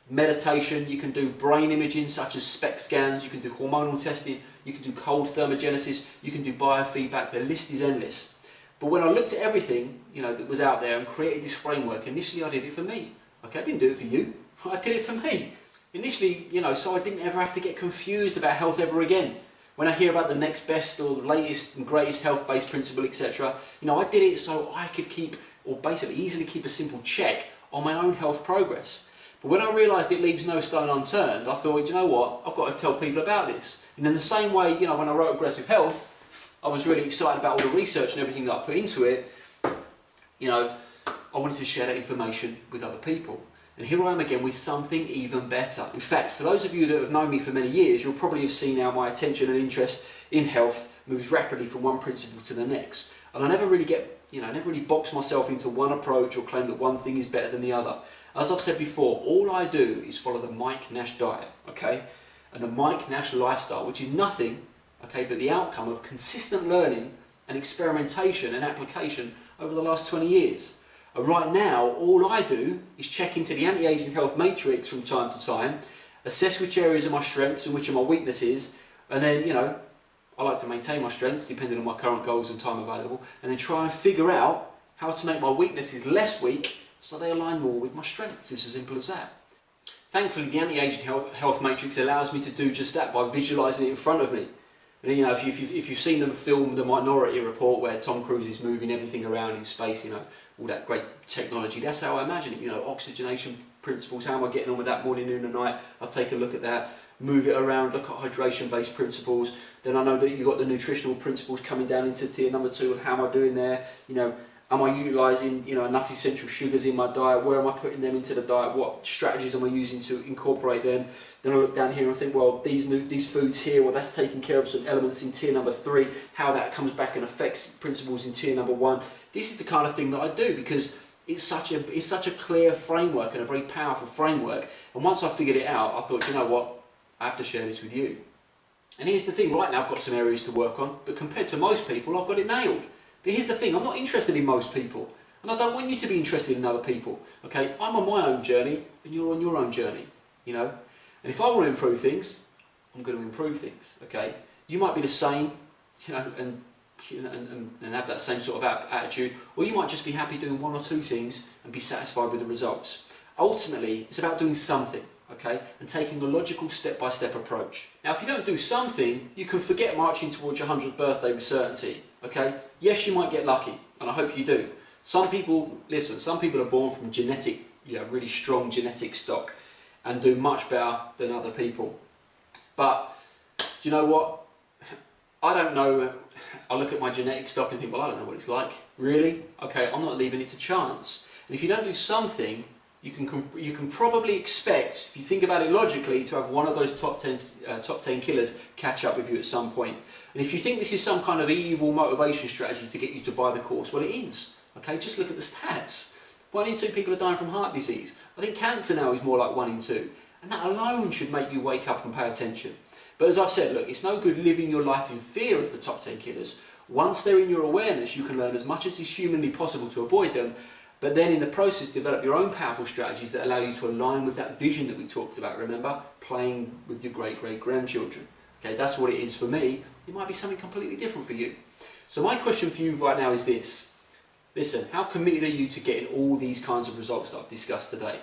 meditation. You can do brain imaging such as SPECT scans, you can do hormonal testing, you can do cold thermogenesis, you can do biofeedback, the list is endless. But when I looked at everything, you know, that was out there and created this framework, initially I did it for me. Okay, I didn't do it for you, I did it for me. Initially, you know, so I didn't ever have to get confused about health ever again. When I hear about the next best or latest and greatest health-based principle, etc., you know, I did it so I could keep, or basically easily keep a simple check on my own health progress. But when I realised it leaves no stone unturned, I thought, you know what, I've got to tell people about this. And in the same way, you know, when I wrote Aggressive Health, I was really excited about all the research and everything that I put into it. You know, I wanted to share that information with other people. And here I am again with something even better. In fact, for those of you that have known me for many years, you'll probably have seen how my attention and interest in health moves rapidly from one principle to the next. And I never really never really box myself into one approach or claim that one thing is better than the other. As I've said before, all I do is follow the Mike Nash diet, okay? And the Mike Nash lifestyle, which is nothing, okay, but the outcome of consistent learning and experimentation and application over the last 20 years. And right now, all I do is check into the anti-aging health matrix from time to time, assess which areas are my strengths and which are my weaknesses, and then, you know, I like to maintain my strengths depending on my current goals and time available, and then try and figure out how to make my weaknesses less weak so they align more with my strengths. It's as simple as that. Thankfully, the anti-aging health matrix allows me to do just that by visualising it in front of me. And, you know, if you've seen the film The Minority Report, where Tom Cruise is moving everything around in space, you know, all that great technology, that's how I imagine it. You know, oxygenation principles, how am I getting on with that morning, noon and night? I'll take a look at that, move it around, look at hydration-based principles. Then I know that you've got the nutritional principles coming down into tier number 2, and how am I doing there? You know, am I utilising, you know, enough essential sugars in my diet? Where am I putting them into the diet? What strategies am I using to incorporate them? Then I look down here and think, well, these foods here, well, that's taking care of some elements in tier number 3, how that comes back and affects principles in tier number 1. This is the kind of thing that I do because it's such a clear framework and a very powerful framework. And once I figured it out, I thought, you know what, I have to share this with you. And here's the thing, right now I've got some areas to work on, but compared to most people, I've got it nailed. But here's the thing, I'm not interested in most people, and I don't want you to be interested in other people. Okay, I'm on my own journey, and you're on your own journey. You know, and if I want to improve things, I'm going to improve things. Okay, you might be the same, you know, and and have that same sort of attitude, or you might just be happy doing one or two things and be satisfied with the results. Ultimately, it's about doing something, okay, and taking a logical step-by-step approach. Now, if you don't do something, you can forget marching towards your 100th birthday with certainty, okay? Yes, you might get lucky, and I hope you do. Some people, listen, some people are born from really strong genetic stock and do much better than other people. But, do you know what? I don't know. I look at my genetic stock and think, well, I don't know what it's like. Really? Okay, I'm not leaving it to chance. And if you don't do something, you can probably expect, if you think about it logically, to have one of those top 10 killers catch up with you at some point. And if you think this is some kind of evil motivation strategy to get you to buy the course, well, it is. Okay, just look at the stats. 1 in 2 people are dying from heart disease. I think cancer now is more like 1 in 2. And that alone should make you wake up and pay attention. But as I've said, look, it's no good living your life in fear of the top 10 killers. Once they're in your awareness, you can learn as much as is humanly possible to avoid them, but then in the process develop your own powerful strategies that allow you to align with that vision that we talked about, remember? Playing with your great-great-grandchildren. Okay, that's what it is for me. It might be something completely different for you. So my question for you right now is this. Listen, how committed are you to getting all these kinds of results that I've discussed today?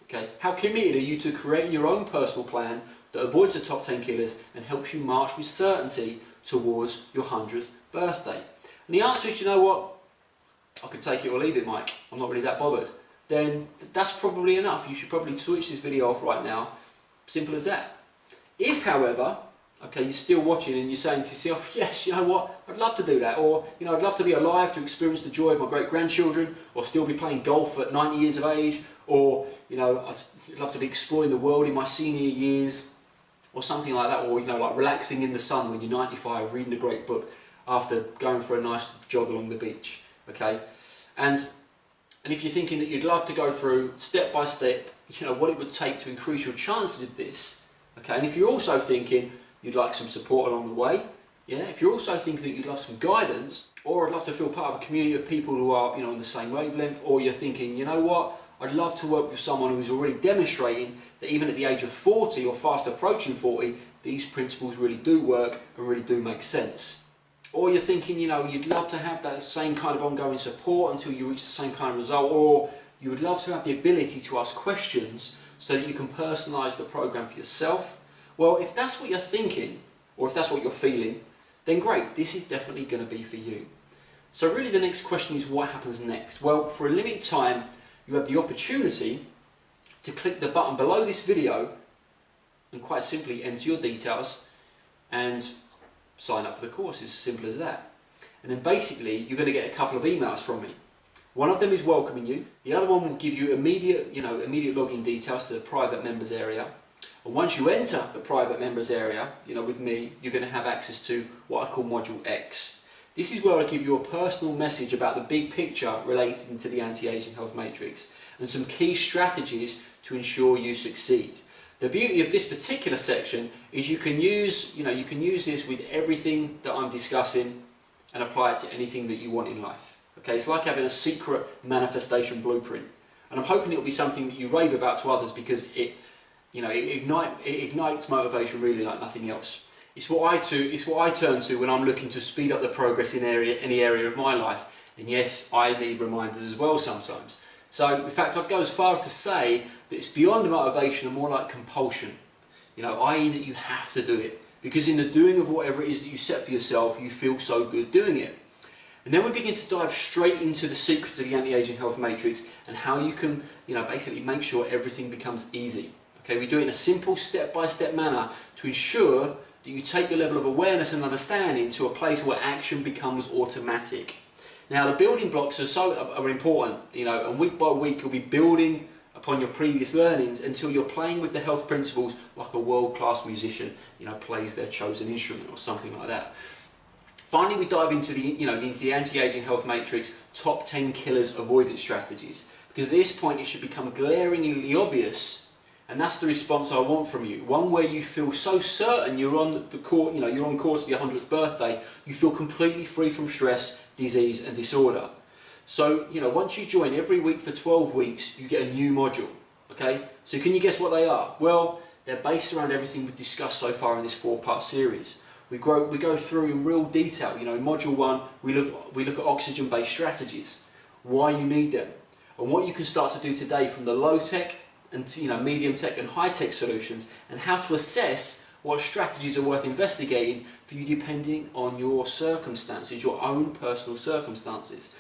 Okay, how committed are you to creating your own personal plan that avoids the top 10 killers and helps you march with certainty towards your 100th birthday? And the answer is, you know what? I could take it or leave it, Mike. I'm not really that bothered. Then that's probably enough. You should probably switch this video off right now. Simple as that. If, however, okay, you're still watching and you're saying to yourself, yes, you know what, I'd love to do that, or, you know, I'd love to be alive to experience the joy of my great-grandchildren, or still be playing golf at 90 years of age, or, you know, I'd love to be exploring the world in my senior years, or something like that, or, you know, like relaxing in the sun when you're 95, reading a great book after going for a nice jog along the beach, okay? And if you're thinking that you'd love to go through step by step, you know, what it would take to increase your chances of this, okay? And if you're also thinking you'd like some support along the way, yeah, if you're also thinking that you'd love some guidance, or I'd love to feel part of a community of people who are, you know, on the same wavelength, or you're thinking, you know what, I'd love to work with someone who is already demonstrating that even at the age of 40 or fast approaching 40, these principles really do work and really do make sense. Or you're thinking, you know, you'd love to have that same kind of ongoing support until you reach the same kind of result, or you would love to have the ability to ask questions so that you can personalise the program for yourself. Well, if that's what you're thinking, or if that's what you're feeling, then great, this is definitely going to be for you. So really the next question is, what happens next? Well, for a limited time, you have the opportunity to click the button below this video and quite simply enter your details and sign up for the course. It's as simple as that. And then basically you're going to get a couple of emails from me. One of them is welcoming you. The other one will give you immediate login details to the private members area. And once you enter the private members area, you know, with me, you're going to have access to what I call Module X. This is where I give you a personal message about the big picture relating to the Anti-Aging Health Matrix and some key strategies to ensure you succeed. The beauty of this particular section is you can use this with everything that I'm discussing and apply it to anything that you want in life. Okay, it's like having a secret manifestation blueprint. And I'm hoping it'll be something that you rave about to others because it ignites motivation really like nothing else. It's what I turn to when I'm looking to speed up the progress in any area of my life. And yes, I need reminders as well sometimes. So in fact, I'd go as far as to say that it's beyond motivation and more like compulsion. You know, i.e. that you have to do it. Because in the doing of whatever it is that you set for yourself, you feel so good doing it. And then we begin to dive straight into the secrets of the Anti-Aging Health Matrix and how you can, basically make sure everything becomes easy. Okay, we do it in a simple step-by-step manner to ensure that you take your level of awareness and understanding to a place where action becomes automatic. Now, the building blocks are important, and week by week you'll be building upon your previous learnings until you're playing with the health principles like a world-class musician, plays their chosen instrument or something like that. Finally, we dive into the Anti-Aging Health Matrix top 10 killers avoidance strategies, because at this point it should become glaringly obvious. And that's the response I want from you. One where you feel so certain you're on you're on course for your 100th birthday, you feel completely free from stress, disease and disorder. So, once you join every week for 12 weeks, you get a new module, okay? So can you guess what they are? Well, they're based around everything we've discussed so far in this 4-part series. We go through in real detail. In module 1, we look at oxygen-based strategies, why you need them, and what you can start to do today from the low-tech and medium-tech and high-tech solutions, and how to assess what strategies are worth investigating for you depending on your circumstances, your own personal circumstances.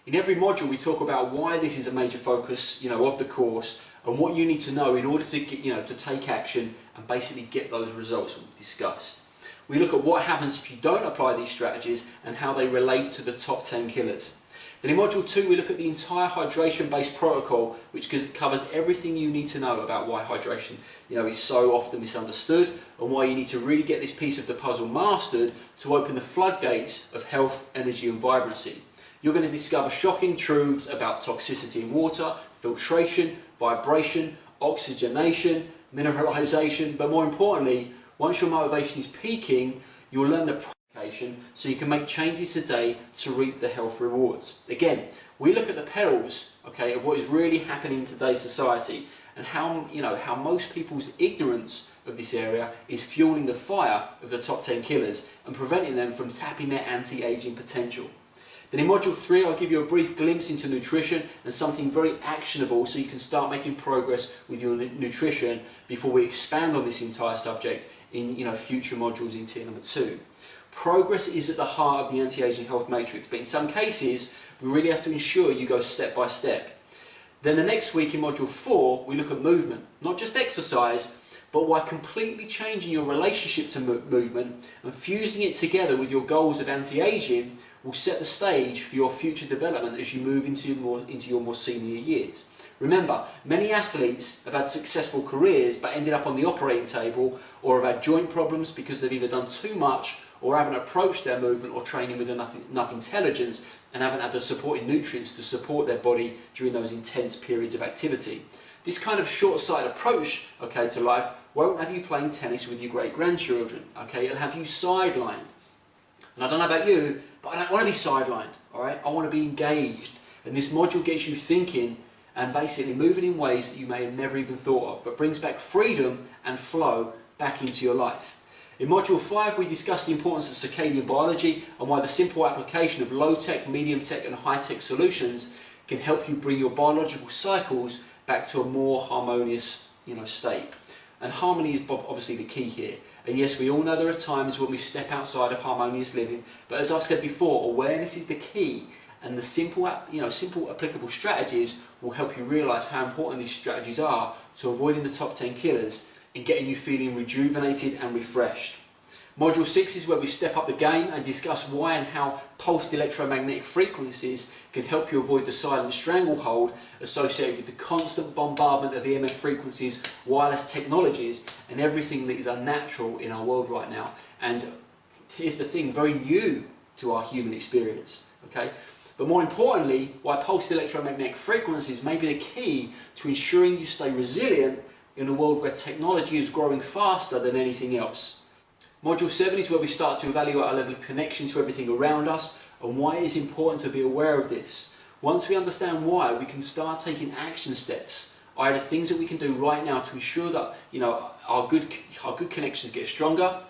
In every module, we talk about why this is a major focus, of the course, and what you need to know in order to get, to take action and basically get those results we've discussed. We look at what happens if you don't apply these strategies and how they relate to the top 10 killers. Then in module 2, we look at the entire hydration-based protocol, which covers everything you need to know about why hydration, is so often misunderstood, and why you need to really get this piece of the puzzle mastered to open the floodgates of health, energy, and vibrancy. You're going to discover shocking truths about toxicity in water, filtration, vibration, oxygenation, mineralization, but more importantly, once your motivation is peaking, you'll learn the application so you can make changes today to reap the health rewards. Again, we look at the perils, of what is really happening in today's society, and how most people's ignorance of this area is fueling the fire of the top 10 killers and preventing them from tapping their anti-aging potential. Then in module 3, I'll give you a brief glimpse into nutrition and something very actionable so you can start making progress with your nutrition before we expand on this entire subject in future modules in tier number 2. Progress is at the heart of the anti-aging health matrix, but in some cases we really have to ensure you go step by step. Then the next week in module 4, we look at movement, not just exercise, but why completely changing your relationship to movement and fusing it together with your goals of anti-aging will set the stage for your future development as you move into your more senior years. Remember, many athletes have had successful careers but ended up on the operating table, or have had joint problems because they've either done too much or haven't approached their movement or training with enough intelligence, and haven't had the supporting nutrients to support their body during those intense periods of activity. This kind of short-sighted approach, to life won't have you playing tennis with your great-grandchildren, It'll have you sidelined. And I don't know about you, but I don't want to be sidelined, alright? I want to be engaged. And this module gets you thinking and basically moving in ways that you may have never even thought of, but brings back freedom and flow back into your life. In module 5, we discuss the importance of circadian biology and why the simple application of low-tech, medium-tech and high-tech solutions can help you bring your biological cycles back to a more harmonious state. And harmony is obviously the key here. And yes, we all know there are times when we step outside of harmonious living, but as I've said before, awareness is the key, and the simple applicable strategies will help you realise how important these strategies are to avoiding the top 10 killers and getting you feeling rejuvenated and refreshed. Module 6 is where we step up the game and discuss why and how pulsed electromagnetic frequencies can help you avoid the silent stranglehold associated with the constant bombardment of EMF frequencies, wireless technologies, and everything that is unnatural in our world right now. And here's the thing, very new to our human experience, But more importantly, why pulsed electromagnetic frequencies may be the key to ensuring you stay resilient in a world where technology is growing faster than anything else. Module 7 is where we start to evaluate our level of connection to everything around us and why it is important to be aware of this. Once we understand why, we can start taking action steps, either things that we can do right now to ensure that our good connections get stronger,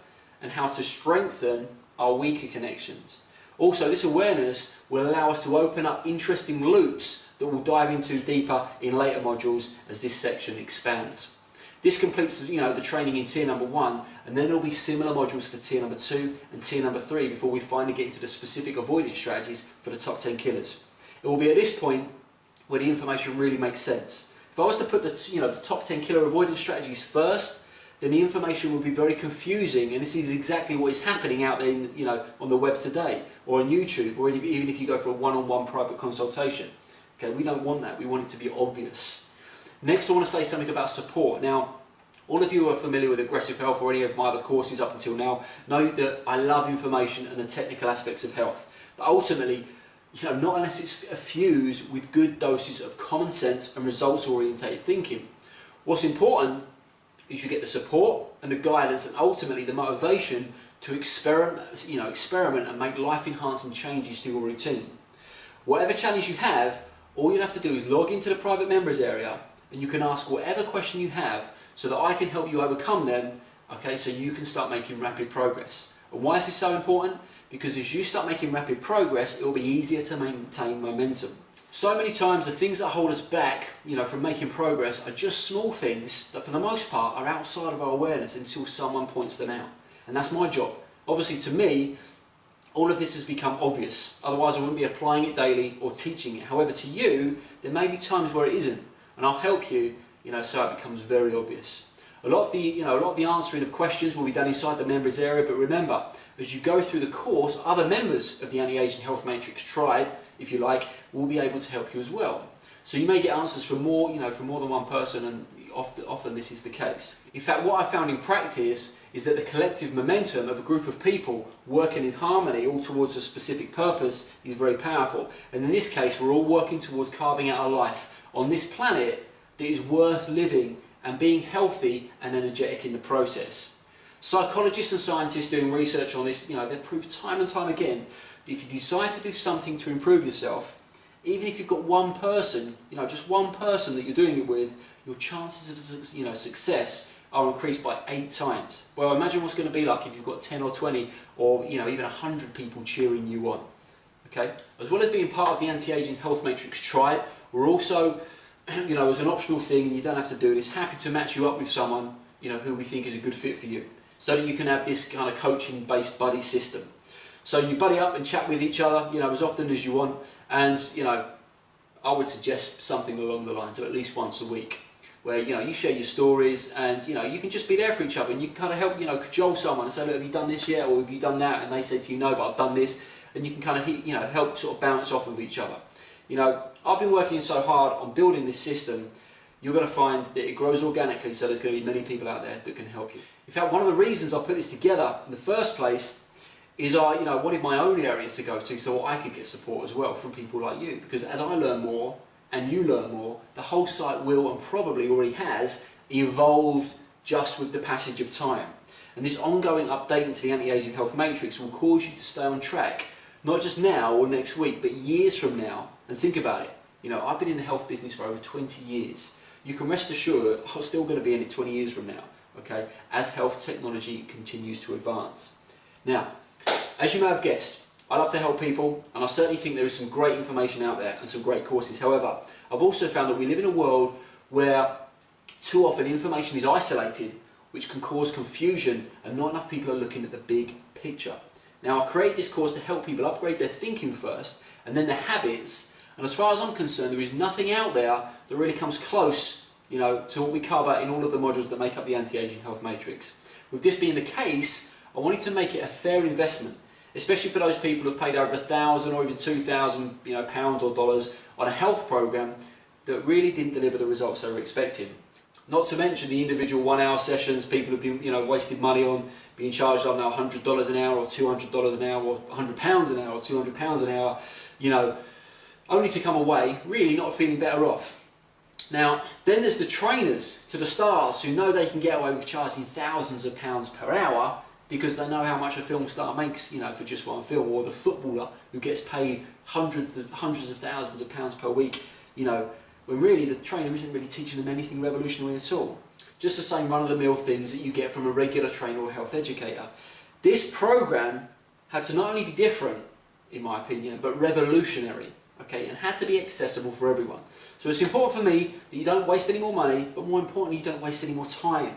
and how to strengthen our weaker connections. Also, this awareness will allow us to open up interesting loops that we'll dive into deeper in later modules as this section expands. This completes the training in tier number 1, and then there will be similar modules for tier number 2 and tier number 3 before we finally get into the specific avoidance strategies for the top 10 killers. It will be at this point where the information really makes sense. If I was to put the top 10 killer avoidance strategies first, then the information will be very confusing, and this is exactly what is happening out there on the web today, or on YouTube, or even if you go for a one-on-one private consultation. We don't want that, we want it to be obvious. Next, I want to say something about support. Now, all of you who are familiar with Aggressive Health or any of my other courses up until now know that I love information and the technical aspects of health. But ultimately, not unless it's fused with good doses of common sense and results-oriented thinking. What's important is you get the support and the guidance and ultimately the motivation to experiment and make life-enhancing changes to your routine. Whatever challenge you have, all you'll have to do is log into the private members area, and you can ask whatever question you have so that I can help you overcome them, so you can start making rapid progress. And why is this so important? Because as you start making rapid progress, it will be easier to maintain momentum. So many times the things that hold us back, from making progress are just small things that for the most part are outside of our awareness until someone points them out. And that's my job. Obviously to me, all of this has become obvious. Otherwise I wouldn't be applying it daily or teaching it. However, to you, there may be times where it isn't. And I'll help you, so it becomes very obvious. A lot of the answering of questions will be done inside the members area, but remember, as you go through the course, other members of the Anti-Aging Health Matrix tribe, if you like, will be able to help you as well. So you may get answers from more than one person, and often this is the case. In fact, what I found in practice is that the collective momentum of a group of people working in harmony, all towards a specific purpose, is very powerful. And in this case, we're all working towards carving out a life on this planet that is worth living and being healthy and energetic in the process. Psychologists and scientists doing research on this, they've proved time and time again that if you decide to do something to improve yourself, even if you've got one person, just one person that you're doing it with, your chances of success are increased by 8 times. Well, imagine what's going to be like if you've got 10 or 20 or even 100 people cheering you on. Okay? As well as being part of the Anti-Aging Health Matrix tribe, we're also, as an optional thing, and you don't have to do this, happy to match you up with someone, who we think is a good fit for you, so that you can have this kind of coaching-based buddy system. So you buddy up and chat with each other, as often as you want, and I would suggest something along the lines of at least once a week, where you share your stories, and you can just be there for each other, and you can kind of help cajole someone and say, look, have you done this yet, or have you done that? And they say to you, no, but I've done this, and you can kind of help sort of bounce off of each other. I've been working so hard on building this system. You're going to find that it grows organically, so there's going to be many people out there that can help you. In fact, one of the reasons I put this together in the first place is I wanted my own area to go to so I could get support as well from people like you. Because as I learn more and you learn more, the whole site will, and probably already has, evolved just with the passage of time. And this ongoing updating to the Anti-Aging Health Matrix will cause you to stay on track, not just now or next week, but years from now. And think about it. I've been in the health business for over 20 years. You can rest assured I'm still going to be in it 20 years from now, okay, as health technology continues to advance. Now, as you may have guessed, I love to help people, and I certainly think there is some great information out there and some great courses. However, I've also found that we live in a world where too often information is isolated, which can cause confusion, and not enough people are looking at the big picture. Now, I created this course to help people upgrade their thinking first, and then their habits. And as far as I'm concerned, there is nothing out there that really comes close, to what we cover in all of the modules that make up the Anti-Aging Health Matrix. With this being the case, I wanted to make it a fair investment, especially for those people who've paid over $1,000 or even $2,000, pounds or dollars on a health program that really didn't deliver the results they were expecting. Not to mention the individual 1-hour sessions people have been, wasted money on, being charged, I don't know, $100 an hour or $200 an hour or £100 an hour or £200 an hour, only to come away really not feeling better off. Now, then there's the trainers to the stars who know they can get away with charging thousands of pounds per hour because they know how much a film star makes, for just one film, or the footballer who gets paid hundreds of thousands of pounds per week, when really the trainer isn't really teaching them anything revolutionary at all. Just the same run-of-the-mill things that you get from a regular trainer or health educator. This program had to not only be different, in my opinion, but revolutionary. Okay, and had to be accessible for everyone. So it's important for me that you don't waste any more money, but more importantly, you don't waste any more time.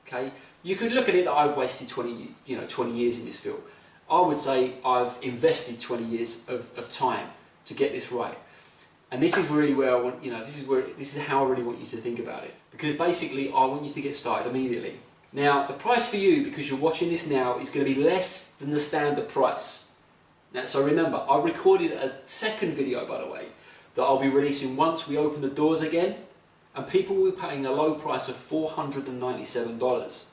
Okay, you could look at it that I've wasted 20 years in this field. I would say I've invested 20 years of time to get this right. And this is really where I want, this is how I really want you to think about it. Because basically, I want you to get started immediately. Now, the price for you, because you're watching this now, is going to be less than the standard price. Now, so remember, I've recorded a second video, by the way, that I'll be releasing once we open the doors again, and people will be paying a low price of $497.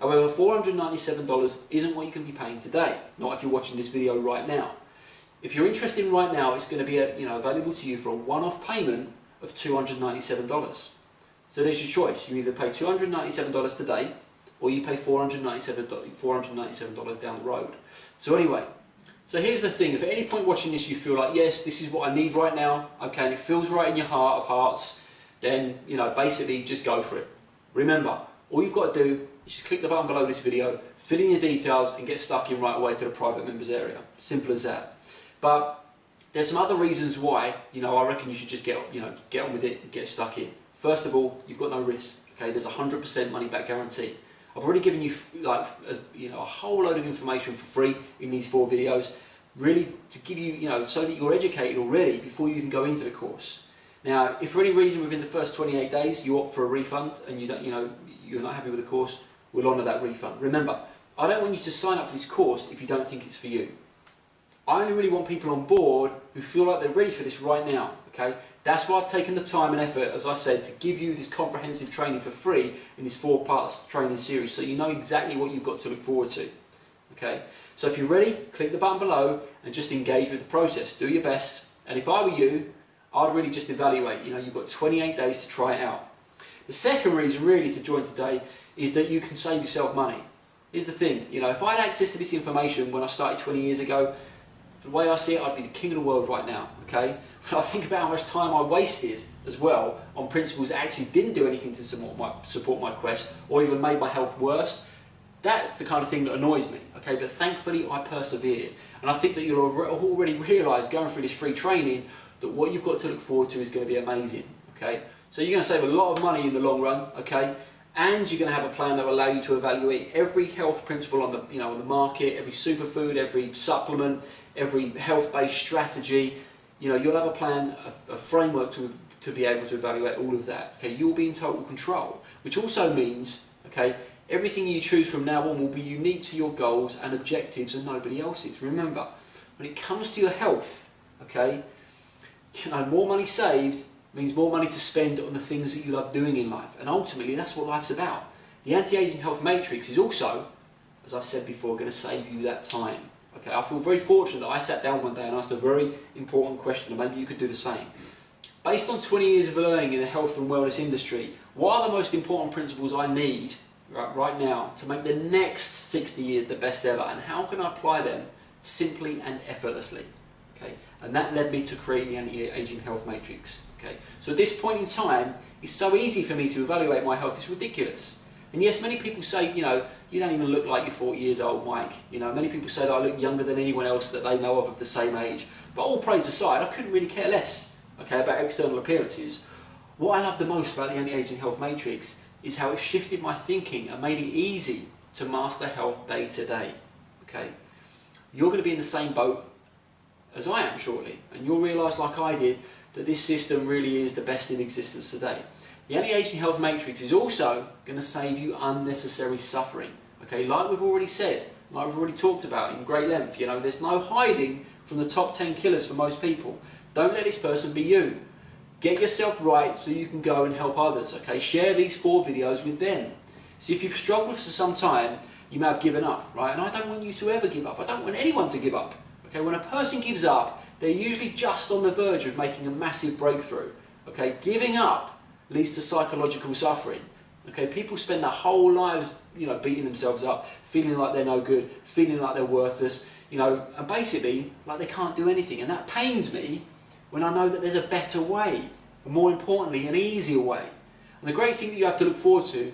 However, $497 isn't what you can be paying today, not if you're watching this video right now. If you're interested right now, it's going to be available to you for a one-off payment of $297. So there's your choice. You either pay $297 today, or you pay $497 down the road. So anyway, so here's the thing, if at any point watching this you feel like, yes, this is what I need right now, okay, and it feels right in your heart of hearts, then, basically just go for it. Remember, all you've got to do is just click the button below this video, fill in your details and get stuck in right away to the private members area. Simple as that. But there's some other reasons why, I reckon you should just get on with it and get stuck in. First of all, you've got no risk. Okay, there's 100% money back guarantee. I've already given you a whole load of information for free in these 4 videos, really to give you, so that you're educated already before you even go into the course. Now, if for any reason within the first 28 days you opt for a refund and you're not happy with the course, we'll honour that refund. Remember, I don't want you to sign up for this course if you don't think it's for you. I only really want people on board who feel like they're ready for this right now, okay? That's why I've taken the time and effort, as I said, to give you this comprehensive training for free in this 4 parts training series, so you know exactly what you've got to look forward to, okay? So if you're ready, click the button below and just engage with the process. Do your best, and if I were you, I'd really just evaluate. You've got 28 days to try it out. The second reason really to join today is that you can save yourself money. Here's the thing, if I had access to this information when I started 20 years ago, the way I see it, I'd be the king of the world right now, okay? But I think about how much time I wasted as well on principles that actually didn't do anything to support my quest or even made my health worse. That's the kind of thing that annoys me, okay? But thankfully I persevered. And I think that you'll already realise going through this free training that what you've got to look forward to is going to be amazing, okay? So you're going to save a lot of money in the long run, okay? And you're going to have a plan that will allow you to evaluate every health principle on the market, every superfood, every supplement, every health-based strategy. You'll have a plan, a framework to be able to evaluate all of that. Okay, you'll be in total control, which also means, okay, everything you choose from now on will be unique to your goals and objectives and nobody else's. Remember, when it comes to your health, okay, more money saved means more money to spend on the things that you love doing in life, and ultimately that's what life's about. The Anti-Aging Health Matrix is also, as I've said before, going to save you that time. Okay, I feel very fortunate that I sat down one day and asked a very important question, and maybe you could do the same. Based on 20 years of learning in the health and wellness industry, what are the most important principles I need right now to make the next 60 years the best ever, and how can I apply them simply and effortlessly? Okay, and that led me to create the Anti-Aging Health Matrix. Okay, so at this point in time, it's so easy for me to evaluate my health, it's ridiculous. And yes, many people say, you don't even look like you're 40 years old, Mike. Many people say that I look younger than anyone else that they know of the same age. But all praise aside, I couldn't really care less, okay, about external appearances. What I love the most about the Anti-Aging Health Matrix is how it shifted my thinking and made it easy to master health day to day, okay? You're going to be in the same boat as I am shortly, and you'll realise, like I did, that this system really is the best in existence today. The Anti-Aging Health Matrix is also going to save you unnecessary suffering. Okay, like we've already said, like we've already talked about in great length, there's no hiding from the top 10 killers for most people. Don't let this person be you. Get yourself right so you can go and help others. Okay, share these 4 videos with them. See, if you've struggled for some time, you may have given up, right? And I don't want you to ever give up. I don't want anyone to give up. Okay, when a person gives up, they're usually just on the verge of making a massive breakthrough. Okay, giving up leads to psychological suffering. Okay, people spend their whole lives, beating themselves up, feeling like they're no good, feeling like they're worthless, and basically like they can't do anything. And that pains me when I know that there's a better way, and more importantly, an easier way. And the great thing that you have to look forward to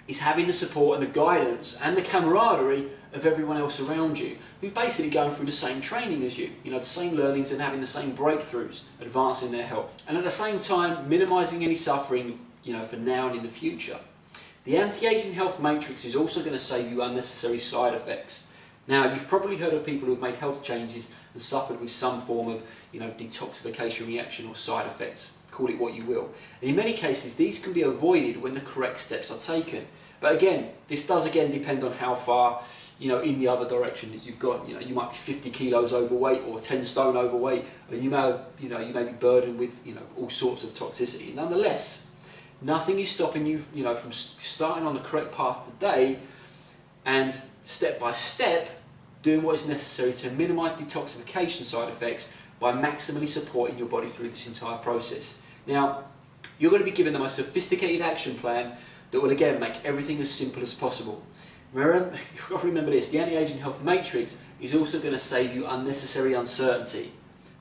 is having the support and the guidance and the camaraderie of everyone else around you, who's basically going through the same training as you, the same learnings and having the same breakthroughs, advancing their health. And at the same time, minimising any suffering, for now and in the future. The Anti-Aging Health Matrix is also going to save you unnecessary side effects. Now, you've probably heard of people who've made health changes and suffered with some form of, detoxification reaction or side effects. Call it what you will. And in many cases, these can be avoided when the correct steps are taken. But again, this does depend on how far, in the other direction that you've got. You might be 50 kilos overweight or 10 stone overweight, and you may have, you may be burdened with, all sorts of toxicity. Nonetheless, nothing is stopping you, from starting on the correct path today and step by step doing what is necessary to minimise detoxification side effects by maximally supporting your body through this entire process. Now, you're going to be given the most sophisticated action plan that will again make everything as simple as possible. Remember, you've got to remember this, the Anti-Aging Health Matrix is also going to save you unnecessary uncertainty.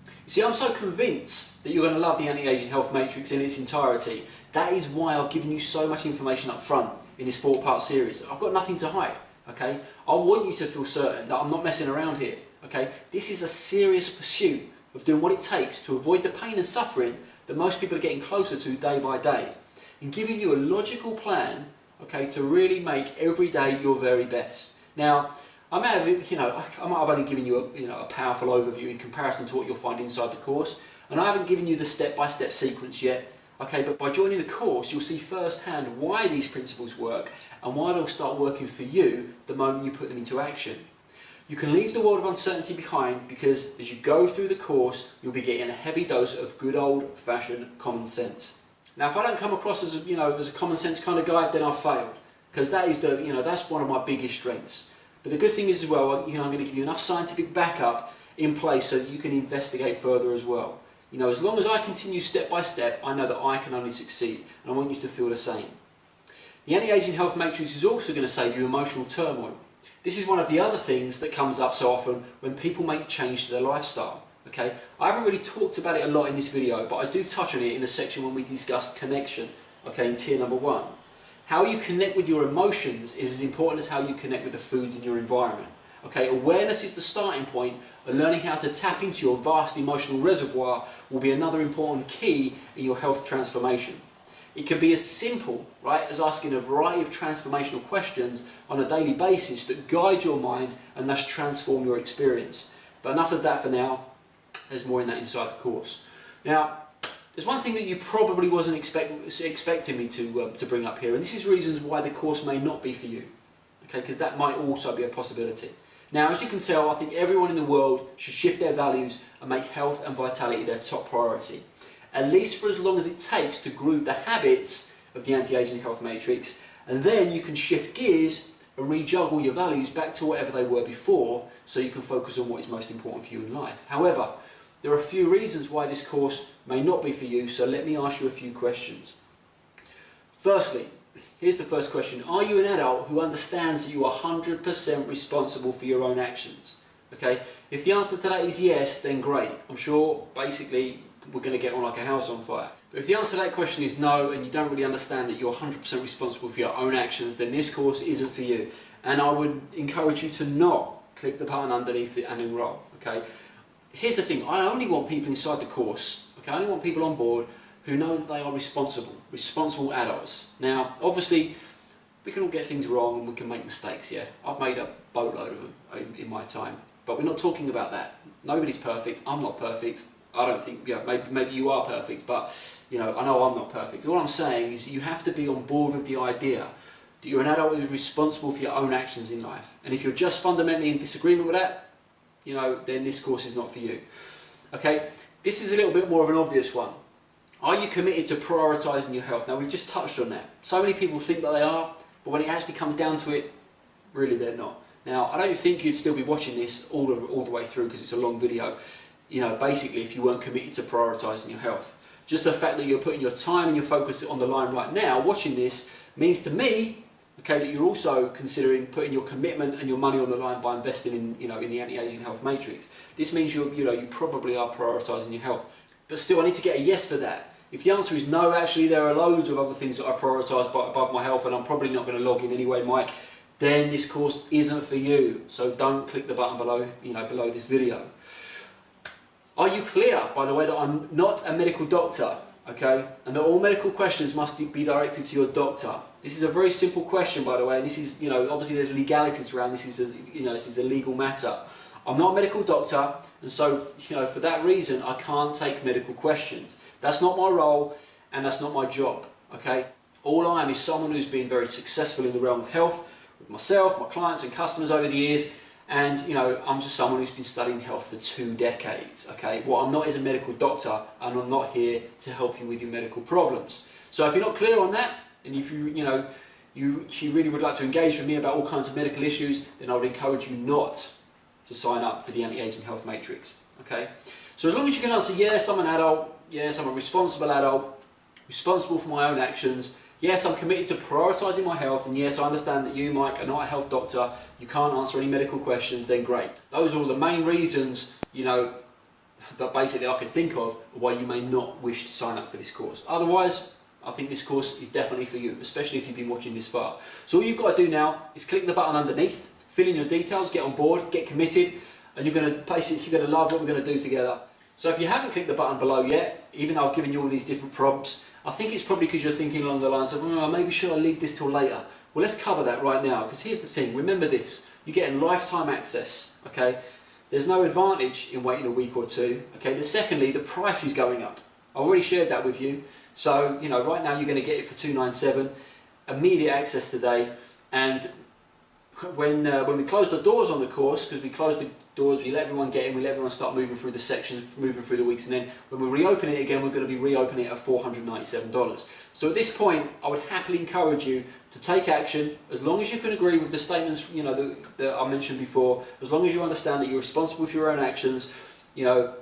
You see, I'm so convinced that you're going to love the Anti-Aging Health Matrix in its entirety. That is why I've given you so much information up front. in this 4-part series. I've got nothing to hide, okay? I want you to feel certain that I'm not messing around here, okay? This is a serious pursuit of doing what it takes to avoid the pain and suffering that most people are getting closer to day by day, and giving you a logical plan, okay, to really make every day your very best. Now, I might have only given you a powerful overview in comparison to what you'll find inside the course, and I haven't given you the step-by-step sequence yet. Okay, but by joining the course, you'll see firsthand why these principles work and why they'll start working for you the moment you put them into action. You can leave the world of uncertainty behind because as you go through the course, you'll be getting a heavy dose of good old-fashioned common sense. Now, if I don't come across as a common sense kind of guy, then I've failed, because that is that's one of my biggest strengths. But the good thing is as well, I'm going to give you enough scientific backup in place so that you can investigate further as well. As long as I continue step by step, I know that I can only succeed, and I want you to feel the same. The Anti-Aging Health Matrix is also going to save you emotional turmoil. This is one of the other things that comes up so often when people make change to their lifestyle. Okay, I haven't really talked about it a lot in this video, but I do touch on it in the section when we discuss connection, okay, in tier number 1. How you connect with your emotions is as important as how you connect with the food in your environment. Okay, awareness is the starting point, and learning how to tap into your vast emotional reservoir will be another important key in your health transformation. It can be as simple, right, as asking a variety of transformational questions on a daily basis that guide your mind and thus transform your experience. But enough of that for now. There's more in that inside the course. Now, there's one thing that you probably wasn't expecting me to bring up here, and this is reasons why the course may not be for you. Okay, because that might also be a possibility. Now, as you can tell, I think everyone in the world should shift their values and make health and vitality their top priority, at least for as long as it takes to groove the habits of the Anti-Aging Health Matrix, and then you can shift gears and rejuggle your values back to whatever they were before, so you can focus on what is most important for you in life. However, there are a few reasons why this course may not be for you, so let me ask you a few questions. Firstly, here's the first question. Are you an adult who understands that you are 100% responsible for your own actions? Okay, if the answer to that is yes, then great. I'm sure basically we're going to get on like a house on fire. But if the answer to that question is no, and you don't really understand that you're 100% responsible for your own actions, then this course isn't for you. And I would encourage you to not click the button underneath it and enroll. Okay. Here's the thing, I only want people inside the course, okay, I only want people on board who know that they are responsible adults. Now, obviously, we can all get things wrong and we can make mistakes, yeah. I've made a boatload of them in my time, but we're not talking about that. Nobody's perfect, I'm not perfect, I don't think, maybe you are perfect, but I know I'm not perfect. All I'm saying is you have to be on board with the idea that you're an adult who's responsible for your own actions in life. And if you're just fundamentally in disagreement with that, then this course is not for you. Okay, this is a little bit more of an obvious one. Are you committed to prioritising your health? Now, we've just touched on that. So many people think that they are, but when it actually comes down to it, really they're not. Now, I don't think you'd still be watching this all the way through because it's a long video, basically if you weren't committed to prioritising your health. Just the fact that you're putting your time and your focus on the line right now, watching this, means to me, okay, that you're also considering putting your commitment and your money on the line by investing in, in the Anti-Aging Health Matrix. This means you probably are prioritising your health. But still, I need to get a yes for that. If the answer is no, actually there are loads of other things that I prioritise above my health and I'm probably not going to log in anyway, Mike, then this course isn't for you. So don't click the button below, below this video. Are you clear, by the way, that I'm not a medical doctor, okay? And that all medical questions must be directed to your doctor. This is a very simple question, by the way, and this is, obviously there's legalities around this. This is a legal matter. I'm not a medical doctor, and so, for that reason, I can't take medical questions. That's not my role, and that's not my job, okay? All I am is someone who's been very successful in the realm of health, with myself, my clients and customers over the years, and, I'm just someone who's been studying health for 2 decades, okay? What I'm not is a medical doctor, and I'm not here to help you with your medical problems. So if you're not clear on that, and if you really would like to engage with me about all kinds of medical issues, then I would encourage you not to sign up to the Anti-Aging Health Matrix, okay? So as long as you can answer, yes, I'm an adult, yes, I'm a responsible adult, responsible for my own actions, yes, I'm committed to prioritising my health, and yes, I understand that you, Mike, are not a health doctor, you can't answer any medical questions, then great. Those are all the main reasons, that basically I could think of why you may not wish to sign up for this course. Otherwise, I think this course is definitely for you, especially if you've been watching this far. So all you've got to do now is click the button underneath, fill in your details, get on board, get committed, and you're going to love what we're going to do together. So if you haven't clicked the button below yet, even though I've given you all these different prompts, I think it's probably because you're thinking along the lines of, oh, maybe should I leave this till later? Well, let's cover that right now, because here's the thing, remember this, you're getting lifetime access, okay? There's no advantage in waiting a week or two, okay? Then secondly, the price is going up. I already shared that with you. So, you know, right now you're going to get it for $297, immediate access today, and when we close the doors on the course, because we close the doors, we let everyone get in, we let everyone start moving through the sections, moving through the weeks, and then when we reopen it again, we're going to be reopening it at $497. So at this point, I would happily encourage you to take action, as long as you can agree with the statements, you know, that I mentioned before, as long as you understand that you're responsible for your own actions, you know,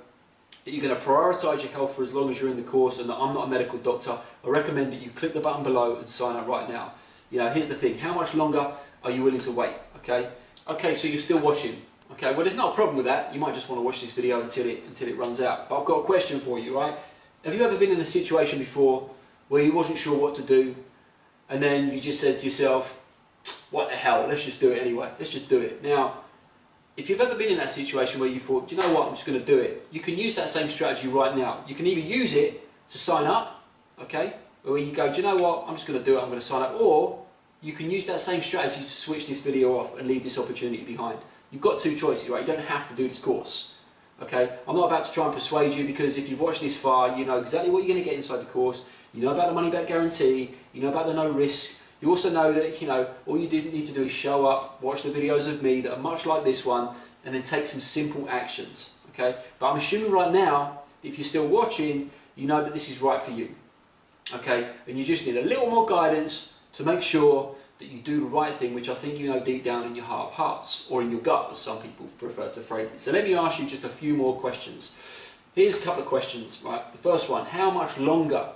that you're going to prioritise your health for as long as you're in the course, and that I'm not a medical doctor. I recommend that you click the button below and sign up right now. You know, here's the thing, how much longer are you willing to wait, okay? Okay, so you're still watching. Okay, well there's not a problem with that. You might just want to watch this video until it runs out. But I've got a question for you, right? Have you ever been in a situation before where you wasn't sure what to do, and then you just said to yourself, what the hell, let's just do it anyway, let's just do it. Now, if you've ever been in that situation where you thought, do you know what, I'm just going to do it, you can use that same strategy right now. You can either use it to sign up, okay, or you go, do you know what, I'm just going to do it, I'm going to sign up, or you can use that same strategy to switch this video off and leave this opportunity behind. You've got two choices, right? You don't have to do this course, okay? I'm not about to try and persuade you, because if you've watched this far, you know exactly what you're going to get inside the course. You know about the money back guarantee, you know about the no risk. You also know that, you know, all you need to do is show up, watch the videos of me that are much like this one, and then take some simple actions, okay? But I'm assuming right now, if you're still watching, you know that this is right for you, okay? And you just need a little more guidance to make sure that you do the right thing, which I think you know deep down in your heart of hearts, or in your gut, as some people prefer to phrase it. So let me ask you just a few more questions. Here's a couple of questions, right? The first one, how much longer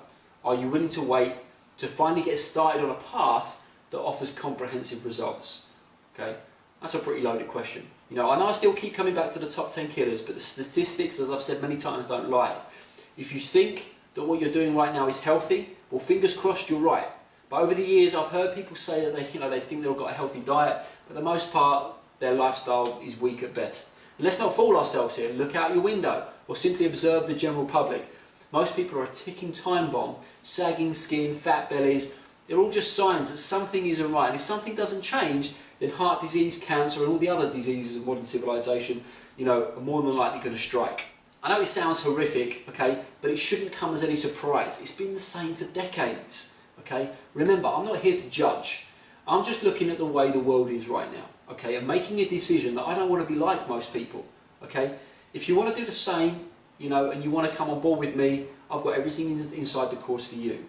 are you willing to wait to finally get started on a path that offers comprehensive results? Okay, that's a pretty loaded question. You know I still keep coming back to the top 10 killers, but the statistics, as I've said many times, don't lie. If you think that what you're doing right now is healthy, well, fingers crossed you're right. But over the years, I've heard people say that they think they've got a healthy diet, but for the most part, their lifestyle is weak at best. And let's not fool ourselves here. Look out your window, or simply observe the general public. Most people are a ticking time bomb. Sagging skin, fat bellies, they're all just signs that something isn't right. And if something doesn't change, then heart disease, cancer, and all the other diseases of modern civilization, you know, are more than likely going to strike. I know it sounds horrific, okay, but it shouldn't come as any surprise. It's been the same for decades. Okay? Remember, I'm not here to judge. I'm just looking at the way the world is right now, okay, and making a decision that I don't want to be like most people, okay? If you want to do the same, you know, and you want to come on board with me, I've got everything inside the course for you.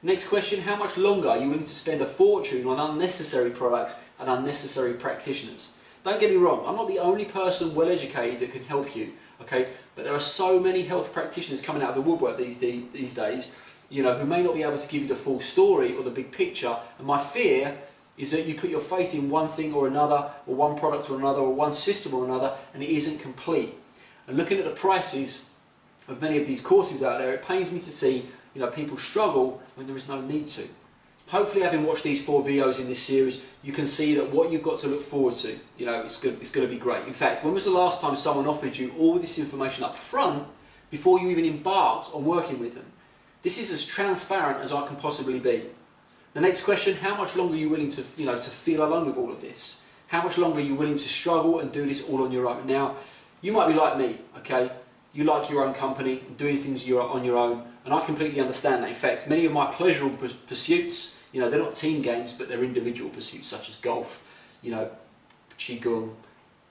Next question, how much longer are you willing to spend a fortune on unnecessary products and unnecessary practitioners? Don't get me wrong, I'm not the only person well educated that can help you, okay? But there are so many health practitioners coming out of the woodwork these days, you know, who may not be able to give you the full story or the big picture, and my fear is that you put your faith in one thing or another, or one product or another, or one system or another, and it isn't complete. And looking at the prices of many of these courses out there, it pains me to see, you know, people struggle when there is no need to. Hopefully, having watched these 4 videos in this series, you can see that what you've got to look forward to, you know, it's going to be great. In fact, when was the last time someone offered you all this information up front before you even embarked on working with them? This is as transparent as I can possibly be. The next question, how much longer are you willing to, you know, to feel alone with all of this? How much longer are you willing to struggle and do this all on your own? Now, you might be like me, okay? You like your own company and doing things on your own, and I completely understand that. In fact, many of my pleasurable pursuits, you know, they're not team games, but they're individual pursuits, such as golf, you know, qigong,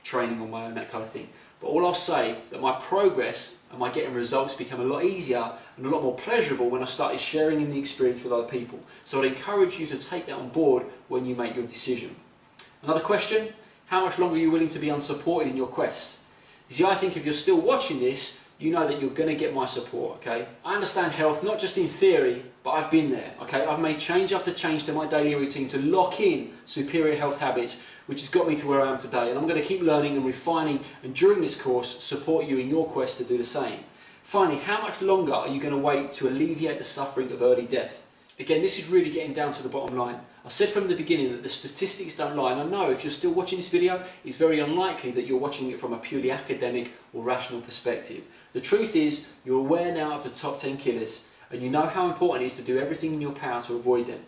training on my own, that kind of thing. But all I'll say, that my progress and my getting results become a lot easier and a lot more pleasurable when I started sharing in the experience with other people. So I'd encourage you to take that on board when you make your decision. Another question, how much longer are you willing to be unsupported in your quest? You see, I think if you're still watching this, you know that you're going to get my support, okay? I understand health, not just in theory, but I've been there, okay? I've made change after change to my daily routine to lock in superior health habits, which has got me to where I am today. And I'm going to keep learning and refining, and during this course, support you in your quest to do the same. Finally, how much longer are you going to wait to alleviate the suffering of early death? Again, this is really getting down to the bottom line. I said from the beginning that the statistics don't lie, and I know if you're still watching this video, it's very unlikely that you're watching it from a purely academic or rational perspective. The truth is, you're aware now of the top 10 killers, and you know how important it is to do everything in your power to avoid them.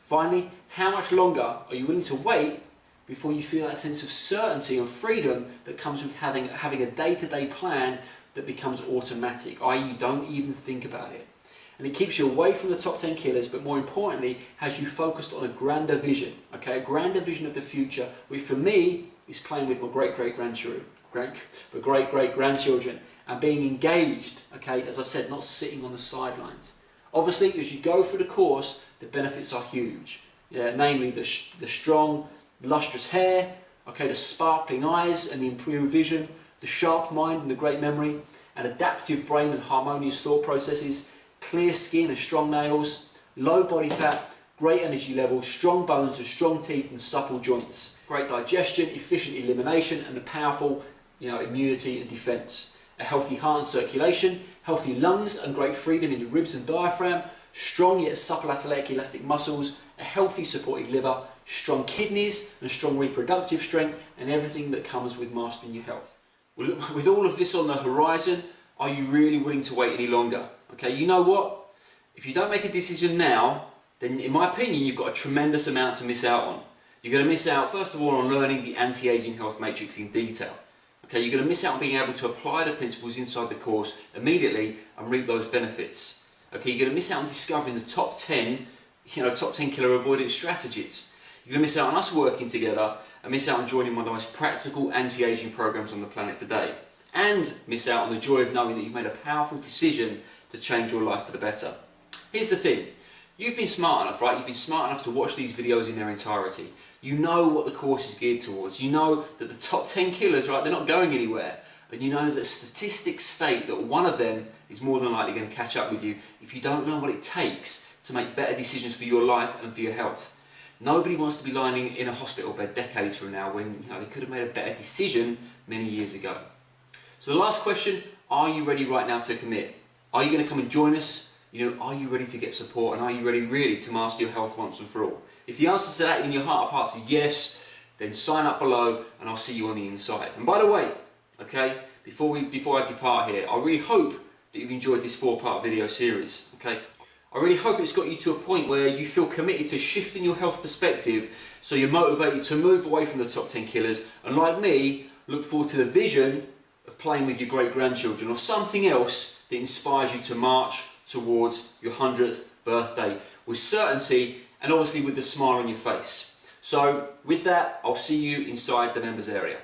Finally, how much longer are you willing to wait before you feel that sense of certainty and freedom that comes with having a day-to-day plan that becomes automatic, i.e. you don't even think about it. And it keeps you away from the top 10 killers, but more importantly, has you focused on a grander vision, okay? A grander vision of the future, which for me is playing with my great-great-grandchildren, and being engaged, okay? As I've said, not sitting on the sidelines. Obviously, as you go through the course, the benefits are huge. Yeah, namely the strong, lustrous hair, okay, the sparkling eyes and the improved vision, the sharp mind and the great memory, an adaptive brain and harmonious thought processes, clear skin and strong nails, low body fat, great energy levels, strong bones and strong teeth and supple joints, great digestion, efficient elimination and a powerful immunity and defence, a healthy heart and circulation, healthy lungs and great freedom in the ribs and diaphragm, strong yet supple athletic elastic muscles, a healthy supported liver, strong kidneys and strong reproductive strength, and everything that comes with mastering your health. Well, with all of this on the horizon, are you really willing to wait any longer? Okay, you know what? If you don't make a decision now, then in my opinion, you've got a tremendous amount to miss out on. You're going to miss out, first of all, on learning the anti-aging health matrix in detail. Okay, you're going to miss out on being able to apply the principles inside the course immediately and reap those benefits. Okay, you're going to miss out on discovering the top 10 killer avoidance strategies. You're going to miss out on us working together and miss out on joining one of the most practical anti-aging programs on the planet today. And miss out on the joy of knowing that you've made a powerful decision to change your life for the better. Here's the thing, you've been smart enough, right? You've been smart enough to watch these videos in their entirety. You know what the course is geared towards. You know that the top 10 killers, right, they're not going anywhere. And you know that statistics state that one of them is more than likely going to catch up with you if you don't know what it takes to make better decisions for your life and for your health. Nobody wants to be lying in a hospital bed decades from now when they could have made a better decision many years ago. So the last question, are you ready right now to commit? Are you going to come and join us? Are you ready to get support, and are you ready really to master your health once and for all? If the answer to that in your heart of hearts is yes, then sign up below and I'll see you on the inside. And by the way, okay, before I depart here, I really hope that you've enjoyed this 4-part video series, okay? I really hope it's got you to a point where you feel committed to shifting your health perspective so you're motivated to move away from the top 10 killers and, like me, look forward to the vision of playing with your great-grandchildren or something else that inspires you to march towards your 100th birthday with certainty and obviously with the smile on your face. So with that, I'll see you inside the members area.